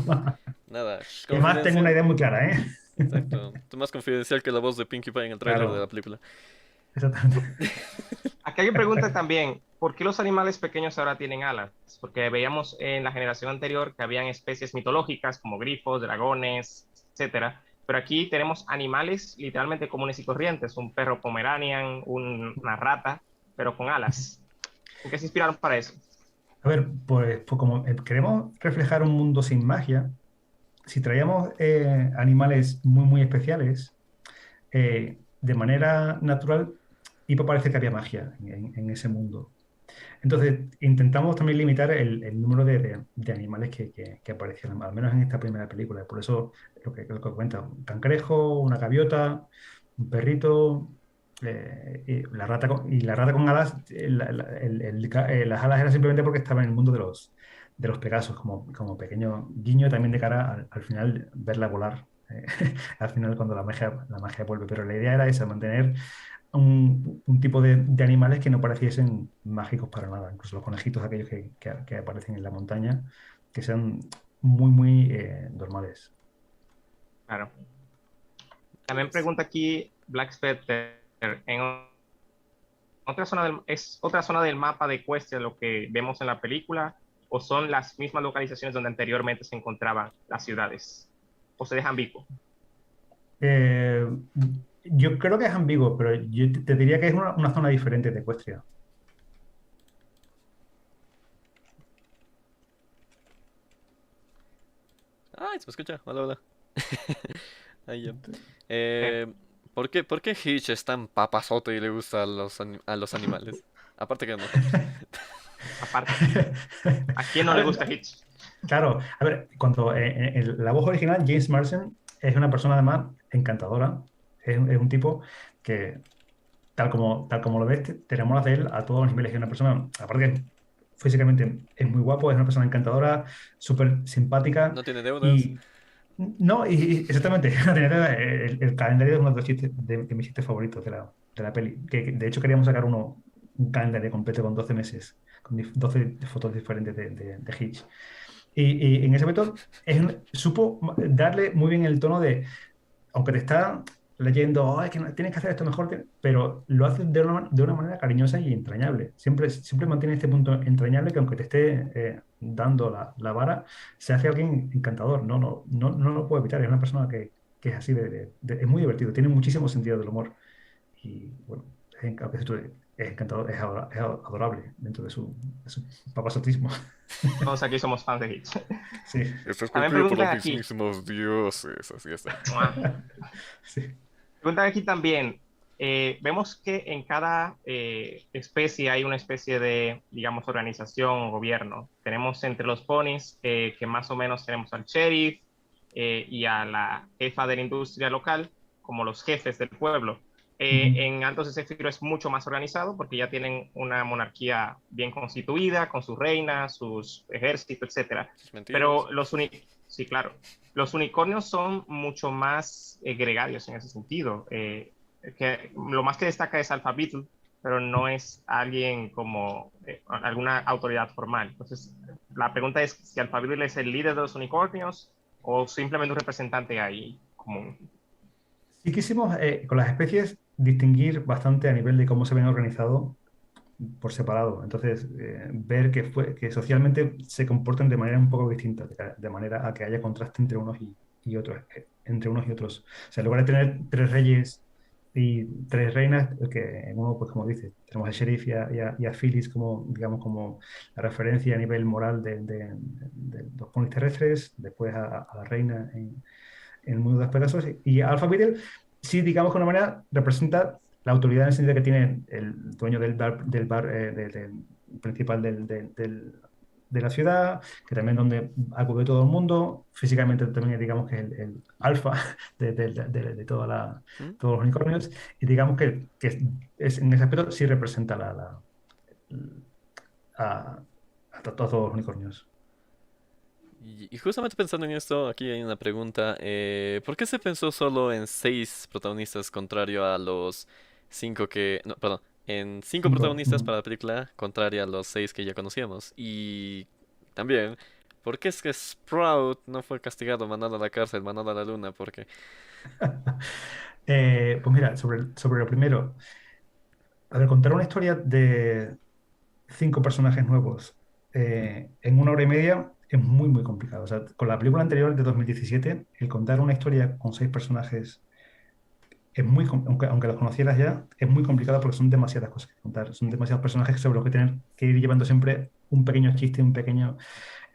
Nada, Y además tengo una confidencial. idea muy clara, ¿eh? Exacto. Tú más confidencial que la voz de Pinkie Pie en el tráiler de la Claro, película. exactamente. Aquí hay una pregunta también, ¿por qué los animales pequeños ahora tienen alas? Porque veíamos en la generación anterior que habían especies mitológicas como grifos, dragones, etcétera, pero aquí tenemos animales literalmente comunes y corrientes, un perro pomeranian, una rata, pero con alas. ¿En qué se inspiraron para eso? A ver, pues como queremos reflejar un mundo sin magia, si traíamos animales muy, muy especiales, de manera natural iba a parecer que había magia en ese mundo. Entonces, intentamos también limitar el número de animales que aparecieron, al menos en esta primera película. Por eso, lo que cuenta, un cangrejo, una gaviota, un perrito, y la rata con alas, las alas eran simplemente porque estaba en el mundo de los Pegasos, como pequeño guiño también de cara al final verla volar. Al final cuando la magia vuelve. Pero la idea era esa, mantener un tipo de animales que no pareciesen mágicos para nada, incluso los conejitos aquellos que aparecen en la montaña, que sean muy, muy normales. Claro. También Yes. pregunta aquí Black Spectre, ¿es otra zona del mapa de Equestria lo que vemos en la película o son las mismas localizaciones donde anteriormente se encontraban las ciudades? ¿O se dejan ambiguo? Eh, yo creo que es ambiguo, pero yo te diría que es una zona diferente de Equestria. Ay, se me escucha. Hola, hola. Ahí ya. Eh, ¿por qué Hitch es tan papazote y le gusta a los animales? Aparte que a nosotros. Aparte, ¿a quién no A le ver, gusta Hitch? claro, a ver, cuando la voz original, James Marsden es una persona además encantadora, es un tipo que tal como lo ves, te enamoras de él a todos los niveles. Es una persona, aparte que físicamente es muy guapo, es una persona encantadora, súper simpática No tiene deudas. y no, y exactamente, el calendario es uno de los chistes, de mis chistes favoritos de la peli, que de hecho queríamos sacar un calendario completo con 12 meses, con 12 fotos diferentes de Hitch. Y en ese momento supo darle muy bien el tono de aunque te está leyendo, "Oh, es que tienes que hacer esto mejor, pero lo hace de una manera cariñosa y entrañable. Siempre mantiene este punto entrañable que aunque te esté dando la vara, se hace alguien encantador. No lo puedo evitar. Es una persona que es así, es muy divertido, tiene muchísimo sentido del humor. Y bueno, aunque es encantador, es adorable dentro de su papasotismo. Todos aquí somos fans de Hitch. Sí, Está También esculpido por los preguntan aquí, mismísimos dioses, así está. sí. preguntan aquí también, vemos que en cada especie hay una especie de, digamos, organización o gobierno. Tenemos entre los ponis, que más o menos tenemos al sheriff y a la jefa de la industria local, como los jefes del pueblo. Ujú. En Altos de Céfiro es mucho más organizado porque ya tienen una monarquía bien constituida, con su reina, sus ejércitos, etcétera. Sus mentiras. Pero sí, claro, los unicornios son mucho más gregarios en ese sentido. Que lo más que destaca es Alpha Beetle, pero no es alguien como alguna autoridad formal. Entonces, la pregunta es si Alpha Beetle es el líder de los unicornios o simplemente un representante ahí común. Sí quisimos, con las especies, distinguir bastante a nivel de cómo se ven organizados por separado. Entonces, ver que socialmente se comportan de manera un poco distinta, de manera a que haya contraste entre unos y otros, entre unos y otros. O sea, en lugar de tener tres reyes y tres reinas, que en uno, pues como dice, tenemos al sheriff y a Phyllis como, digamos, como la referencia a nivel moral de los ponis terrestres, después a la reina en el mundo de los Pegasos, y Alpha Beetle sí, digamos que de una manera representa la autoridad en el sentido que tiene el dueño del bar del principal de la ciudad, que también donde acude todo el mundo, físicamente también digamos que es el alfa de ¿Mm? todos los unicornios, y digamos que en ese aspecto sí representa a, a todos los unicornios. Y justamente pensando en esto, aquí hay una pregunta. ¿Por qué se pensó solo en 6 protagonistas contrario a los 5 que... No, perdón. En 5 protagonistas Cinco. para la película, contrario a los 6 que ya conocíamos? Y también, ¿por qué es que Sprout no fue castigado, mandado a la cárcel, mandado a la luna? Porque... Pues mira, sobre lo primero, a ver, contar una historia de 5 personajes nuevos en 1 hora y media es muy, muy complicado. O sea, con la película anterior de 2017, el contar una historia con 6 personajes es aunque los conocieras ya, es muy complicado porque son demasiadas cosas que contar. Son demasiados personajes sobre los que tener que ir llevando siempre un pequeño chiste, un pequeño...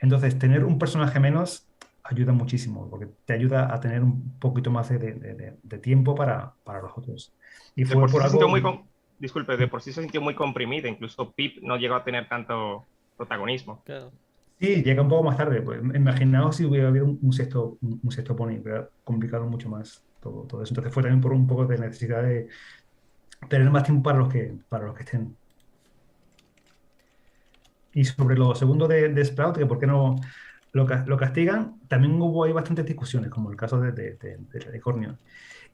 Entonces, tener un personaje menos ayuda muchísimo porque te ayuda a tener un poquito más de tiempo para los otros. Y De fue por sí por se sintió algo... muy, disculpe, de por sí se sintió muy comprimida, incluso Pip no llegó a tener tanto protagonismo. Claro. Sí, llega un poco más tarde. Pues, imaginaos si hubiera habido un sexto pony, hubiera complicado mucho más todo eso. Entonces fue también por un poco de necesidad de tener más tiempo para los que estén. Y sobre lo segundo de Sprout, que por qué no lo castigan, también hubo ahí bastantes discusiones, como el caso del unicornio.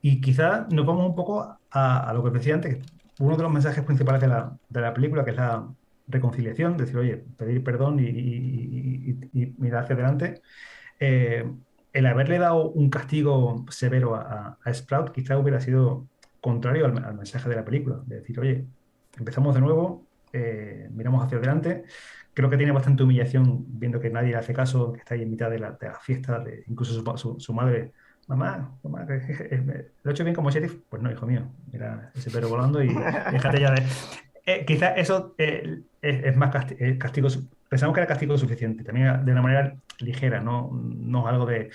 Y quizá nos vamos un poco a lo que decía antes, que uno de los mensajes principales de la película, que es la reconciliación, decir, oye, pedir perdón y mirar hacia adelante. Eh, el haberle dado un castigo severo a Sprout quizá hubiera sido contrario al mensaje de la película, de decir, oye, empezamos de nuevo, miramos hacia adelante. Creo que tiene bastante humillación viendo que nadie le hace caso, que está ahí en mitad de la fiesta, incluso su madre, mamá, ¿lo he hecho bien como sheriff? Pues no, hijo mío, mira ese perro volando y déjate ya de... quizá eso es más castigo. Pensamos que era castigo suficiente, también de una manera ligera, no algo de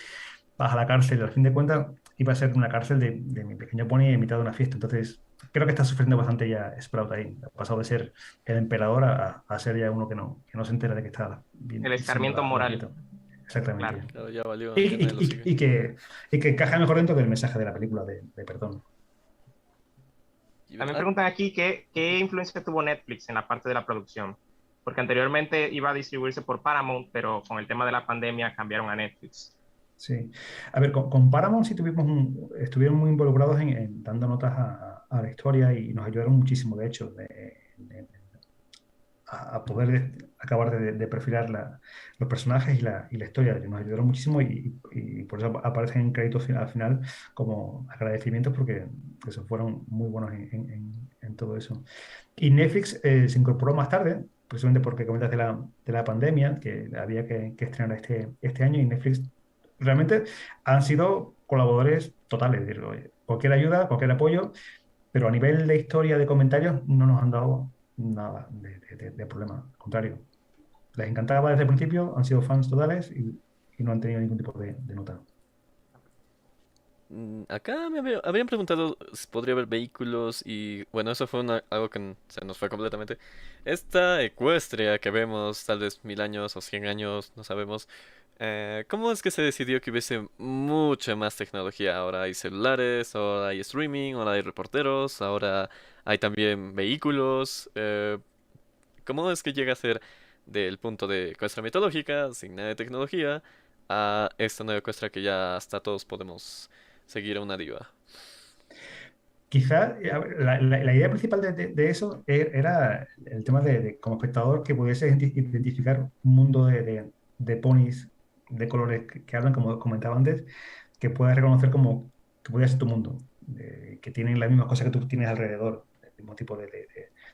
vas a la cárcel. Al fin de cuentas, iba a ser una cárcel de mi pequeño pony en mitad de una fiesta. Entonces, creo que está sufriendo bastante ya Sprout ahí. Ha pasado de ser el emperador a ser ya uno que no se entera de que está El siendo escarmiento la moral, fiesta. Exactamente. claro. Claro, ya valió, Y, ya nadie lo y- sigue. y- y que, y que encaja mejor dentro del mensaje de la película de perdón. Y, También preguntan aquí qué influencia tuvo Netflix en la parte de la producción, porque anteriormente iba a distribuirse por Paramount, pero con el tema de la pandemia cambiaron a Netflix. Sí. A ver, con Paramount sí estuvieron muy involucrados en dando notas a la historia y nos ayudaron muchísimo, de hecho, a poder acabar de perfilar los personajes y la historia. Nos ayudaron muchísimo y por eso aparecen en créditos al final como agradecimientos porque eso, fueron muy buenos en todo eso. Y Netflix se incorporó más tarde, precisamente porque comentas de la pandemia, que había que estrenar este año, y Netflix realmente han sido colaboradores totales. Es decir, oye, cualquier ayuda, cualquier apoyo, pero a nivel de historia, de comentarios, no nos han dado nada de problema. Al contrario, les encantaba desde el principio, han sido fans totales y no han tenido ningún tipo de nota. Acá habían preguntado si podría haber vehículos y bueno, eso fue algo que se nos fue completamente. Esta ecuestria que vemos, tal vez 1000 años o 100 años, no sabemos. ¿Cómo es que se decidió que hubiese mucha más tecnología? Ahora hay celulares, ahora hay streaming, ahora hay reporteros, ahora hay también vehículos. ¿Cómo es que llega a ser del punto de ecuestria mitológica, sin nada de tecnología, a esta nueva ecuestria que ya hasta todos podemos seguir a una diva? Quizá a ver, la idea principal de eso era el tema como espectador, que pudiese identificar un mundo de ponis de colores que hablan, como comentaba antes, que puedas reconocer como que puede ser tu mundo, que tienen las mismas cosas que tú tienes alrededor, el mismo tipo de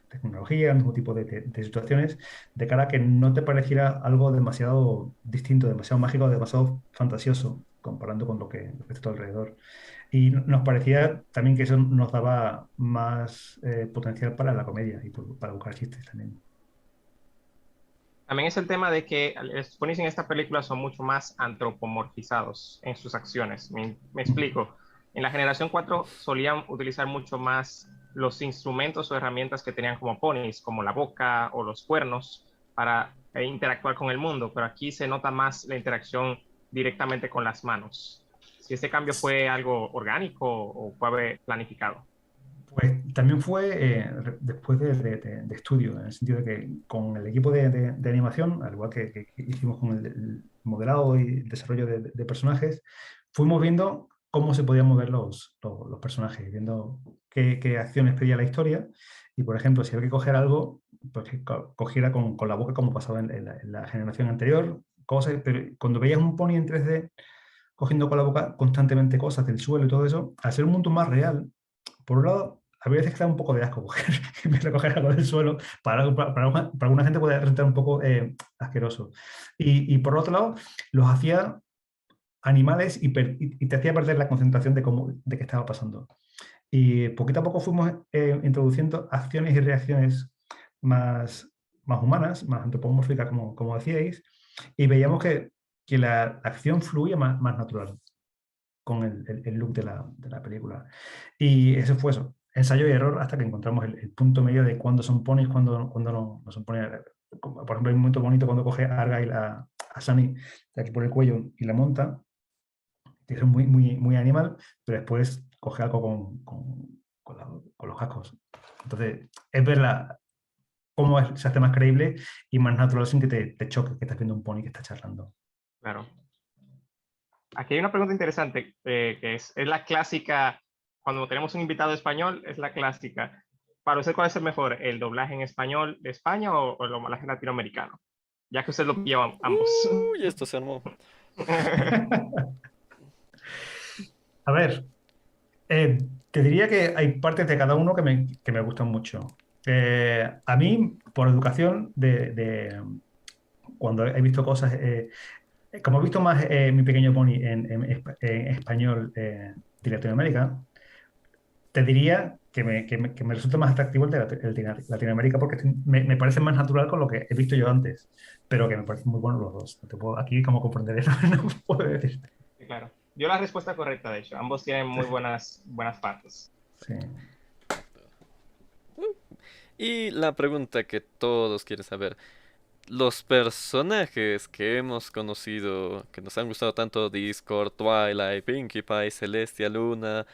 tecnología, el mismo tipo de situaciones, de cara a que no te pareciera algo demasiado distinto, demasiado mágico, demasiado fantasioso, comparando con lo que está a tu alrededor. Y nos parecía también que eso nos daba más potencial para la comedia y para buscar chistes también. También es el tema de que los ponis en esta película son mucho más antropomorfizados en sus acciones. Me explico. En la generación 4 solían utilizar mucho más los instrumentos o herramientas que tenían como ponis, como la boca o los cuernos, para interactuar con el mundo, pero aquí se nota más la interacción directamente con las manos. Si este cambio fue algo orgánico o fue planificado. Pues también fue después de estudio, en el sentido de que con el equipo de animación, al igual que hicimos con el modelado y el desarrollo de personajes, fuimos viendo cómo se podían mover los personajes, viendo qué acciones pedía la historia. Y, por ejemplo, si había que coger algo, pues que cogiera con la boca, como pasaba en la generación anterior, cosas, pero cuando veías un pony en 3D cogiendo con la boca constantemente cosas del suelo y todo eso, al ser un mundo más real, por un lado, a veces que da un poco de asco coger, en vez de coger algo del suelo, para alguna gente puede resultar un poco asqueroso. Y por otro lado, los hacía animales y te hacía perder la concentración de qué estaba pasando. Y poquito a poco fuimos introduciendo acciones y reacciones más humanas, más antropomórficas, como decíais, y veíamos que la acción fluía más natural con el look de la película. Y eso fue eso, ensayo y error hasta que encontramos el punto medio de cuándo son ponis, cuándo no son ponis. Por ejemplo, hay un momento bonito cuando coge a Argyle a Sunny de aquí por el cuello y la monta, que es muy animal, pero después coge algo con los cascos. Entonces, es verla cómo se hace más creíble y más natural sin que te choque que estás viendo un pony que está charlando. Claro. Aquí hay una pregunta interesante, que es la clásica, cuando tenemos un invitado español, es la clásica. Para usted, ¿cuál es el mejor? ¿El doblaje en español de España o el doblaje latinoamericano? Ya que usted lo lleva ambos. Uy, esto se armó. A ver, te diría que hay partes de cada uno que me gustan mucho. A mí, por educación, cuando he visto cosas, como he visto más Mi Pequeño Pony en español de Latinoamérica, te diría que me resulta más atractivo el de Latinoamérica porque me parece más natural con lo que he visto yo antes, pero que me parecen muy buenos los dos. No te puedo, aquí, como comprenderé, no puedo decirte. Sí, claro. Dio la respuesta correcta, de hecho. Ambos tienen muy buenas partes. Sí. Y la pregunta que todos quieren saber. Los personajes que hemos conocido, que nos han gustado tanto, Discord, Twilight, Pinkie Pie, Celestia, Luna,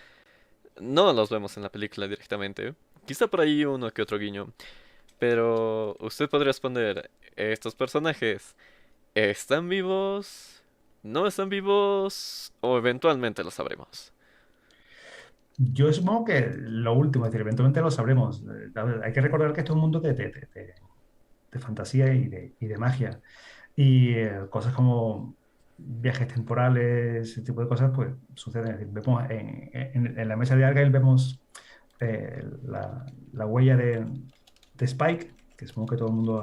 no los vemos en la película directamente. Quizá por ahí uno que otro guiño. Pero usted podría responder, ¿estos personajes están vivos? ¿No están vivos? ¿O eventualmente lo sabremos? Yo supongo que lo último, es decir, eventualmente lo sabremos. Hay que recordar que esto es un mundo de fantasía y de magia. Y cosas como viajes temporales, ese tipo de cosas, pues suceden. Es decir, vemos en la mesa de Argyle vemos la huella de Spike, que supongo que todo el mundo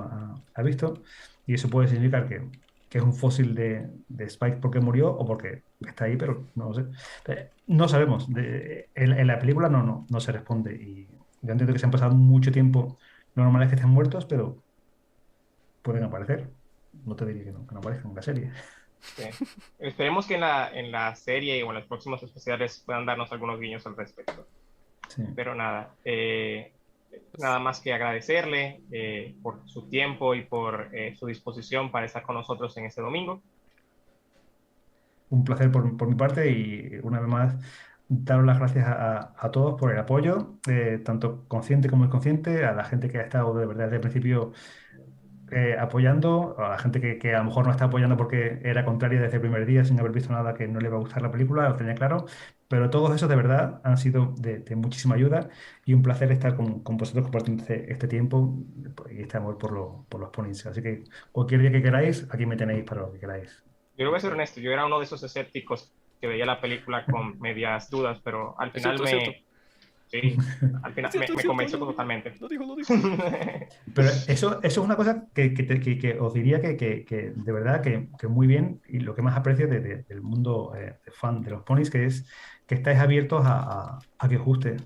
ha visto, y eso puede significar que es un fósil de Spike porque murió o porque está ahí, pero no lo sé. No sabemos. En la película no se responde. Y yo entiendo que se han pasado mucho tiempo. Lo normal es que estén muertos, pero pueden aparecer. No te diría que no aparezcan en la serie. Sí. Esperemos que en la serie o en los próximos especiales puedan darnos algunos guiños al respecto. Sí. Pero nada, nada más que agradecerle por su tiempo y por su disposición para estar con nosotros en este domingo. Un placer por mi parte y una vez más daros las gracias a todos por el apoyo, tanto consciente como inconsciente, a la gente que ha estado de verdad desde el principio apoyando, a la gente que a lo mejor no está apoyando porque era contraria desde el primer día sin haber visto nada que no le va a gustar la película, lo tenía claro, pero todos esos de verdad han sido de muchísima ayuda y un placer estar con vosotros compartiendo este tiempo y este amor por los ponis. Así que cualquier día que queráis, aquí me tenéis para lo que queráis. Yo voy a ser honesto, yo era uno de esos escépticos que veía la película con medias dudas, pero al Es final cierto, es cierto. Sí, al final Es cierto, me es cierto, convenció lo dijo. totalmente. Lo dijo. Pero eso es una cosa que os diría que de verdad que muy bien y lo que más aprecio del mundo de fan de los ponis, que es que estáis abiertos a que os guste,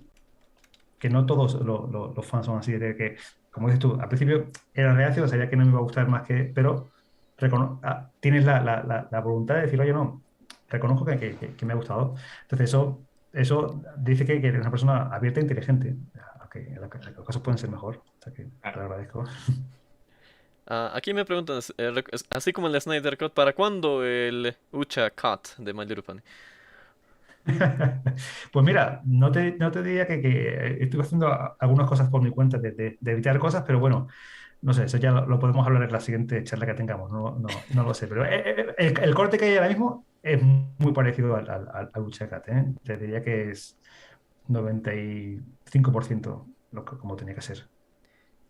que no todos los fans son así, de que, como dices tú, al principio era reacio, sabía que no me iba a gustar más pero tienes la voluntad de decir, oye, no, reconozco que me ha gustado. Entonces eso dice que eres una persona abierta e inteligente. las cosas pueden ser mejor. O sea que te Claro. lo agradezco. Aquí me preguntan, así como el Snyder Cut, ¿para cuándo el Ucha Cut de My Little Pony? Pues mira, no te diría que estoy haciendo algunas cosas por mi cuenta de evitar cosas, pero bueno, no sé, eso ya lo podemos hablar en la siguiente charla que tengamos, no lo sé, pero el corte que hay ahora mismo es muy parecido al Uchacat, ¿eh? Te diría que es 95% como tenía que ser.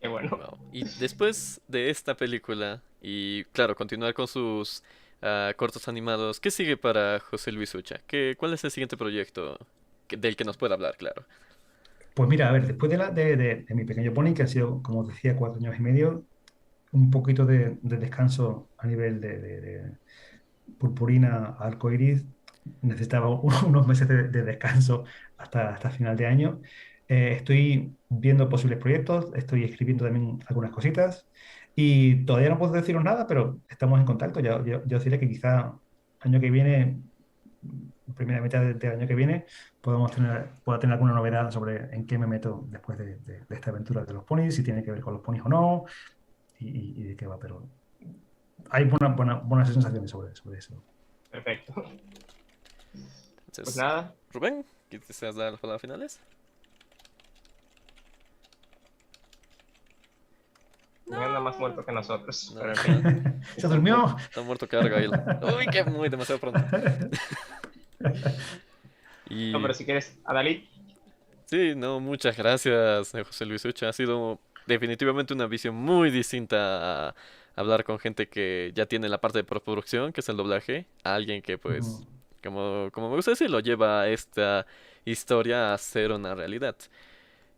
Qué bueno. Wow. Y después de esta película, y claro, continuar con sus cortos animados, ¿qué sigue para José Luis Ucha? ¿Cuál es el siguiente proyecto del que nos pueda hablar, claro? Pues mira, a ver, después de mi pequeño pony, que ha sido, como decía, 4 años y medio, un poquito de descanso a nivel de purpurina a arcoiris, necesitaba unos meses de descanso hasta final de año. Estoy viendo posibles proyectos, estoy escribiendo también algunas cositas y todavía no puedo deciros nada, pero estamos en contacto. Yo os diré que quizá año que viene, primera mitad del año que viene, pueda tener alguna novedad sobre en qué me meto después de esta aventura de los ponis, si tiene que ver con los ponis o no y de qué va, pero hay buenas sensaciones sobre eso. Perfecto. Pues Entonces, nada, Rubén, ¿quisieras dar las palabras finales? Rubén anda más muerto que nosotros. No, Pero en fin. ¿Se durmió? está muerto carga él. Uy, que muy demasiado pronto. Y No, pero si quieres, Adalid, sí, no, muchas gracias, José Luis Ucha. Ha sido definitivamente una visión muy distinta a hablar con gente que ya tiene la parte de postproducción, que es el doblaje, a alguien que, pues, como me gusta decirlo, lleva esta historia a ser una realidad.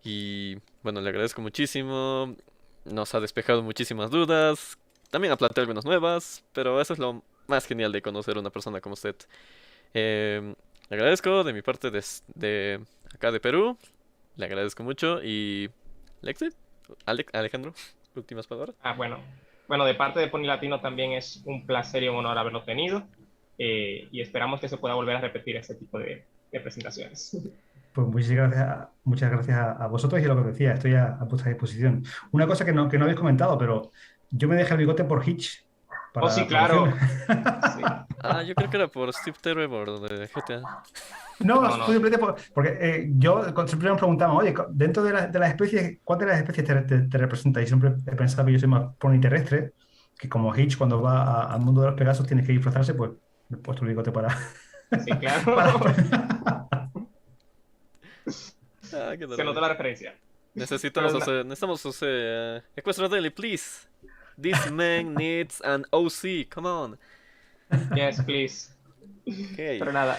Y bueno, le agradezco muchísimo. Nos ha despejado muchísimas dudas. También ha planteado algunas nuevas, pero eso es lo más genial de conocer a una persona como usted. Le agradezco de mi parte de acá de Perú. Le agradezco mucho y... Lexi, Alejandro, últimas palabras. bueno. Bueno, de parte de Pony Latino también es un placer y un honor haberlo tenido. Y esperamos que se pueda volver a repetir este tipo de presentaciones. Pues muchas gracias a vosotros y lo que os decía, estoy a vuestra disposición. Una cosa que no habéis comentado, pero yo me dejé el bigote por Hitch para Oh, sí, la claro. promoción. Sí. Yo creo que era por Steve Trevor de GTA. No, No. simplemente porque siempre nos preguntamos, oye, dentro de las especies, ¿cuál de las especies te representa? Y siempre he pensado que yo soy más pony terrestre, que como Hitch cuando va al mundo de los Pegasos tiene que disfrazarse, pues me he puesto el bigote para... Sí, claro. Qué Se nota la referencia. necesitamos Pero hacer, necesitamos hacer Equestria Daily, please. This man needs an OC, come on. Yes, please. Okay. Pero nada.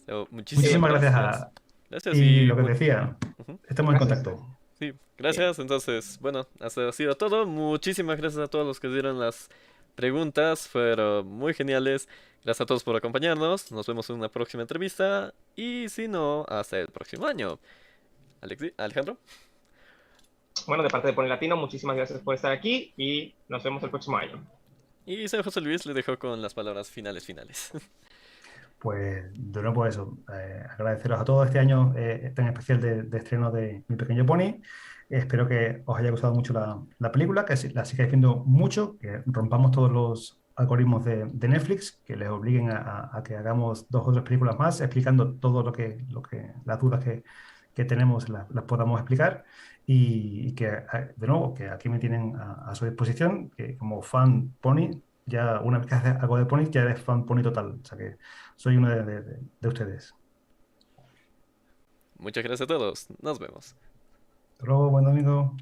So, Muchísimas muchísimas gracias. gracias Y y lo que decía, Ujú. estamos en Gracias. contacto. Sí, gracias. Entonces, bueno, eso ha sido todo. Muchísimas gracias a todos los que dieron las preguntas, fueron muy geniales. Gracias a todos por acompañarnos. Nos vemos en una próxima entrevista. Y si no, hasta el próximo año. Alejandro. Bueno, de parte de Pony Latino, muchísimas gracias por estar aquí y nos vemos el próximo año. Y soy José Luis, le dejo con las palabras finales. Pues de nuevo eso, agradeceros a todos este año tan especial de estreno de Mi Pequeño Pony. Espero que os haya gustado mucho la película, que la sigáis viendo mucho, que rompamos todos los algoritmos de Netflix, que les obliguen a que hagamos 2 o 3 películas más explicando todo las dudas que tenemos las podamos explicar y que de nuevo que aquí me tienen a su disposición, que como fan Pony, ya una vez que haces algo de Pony ya eres fan Pony total, o sea que soy uno de ustedes. Muchas gracias a todos. Nos vemos. Hasta luego, buen domingo.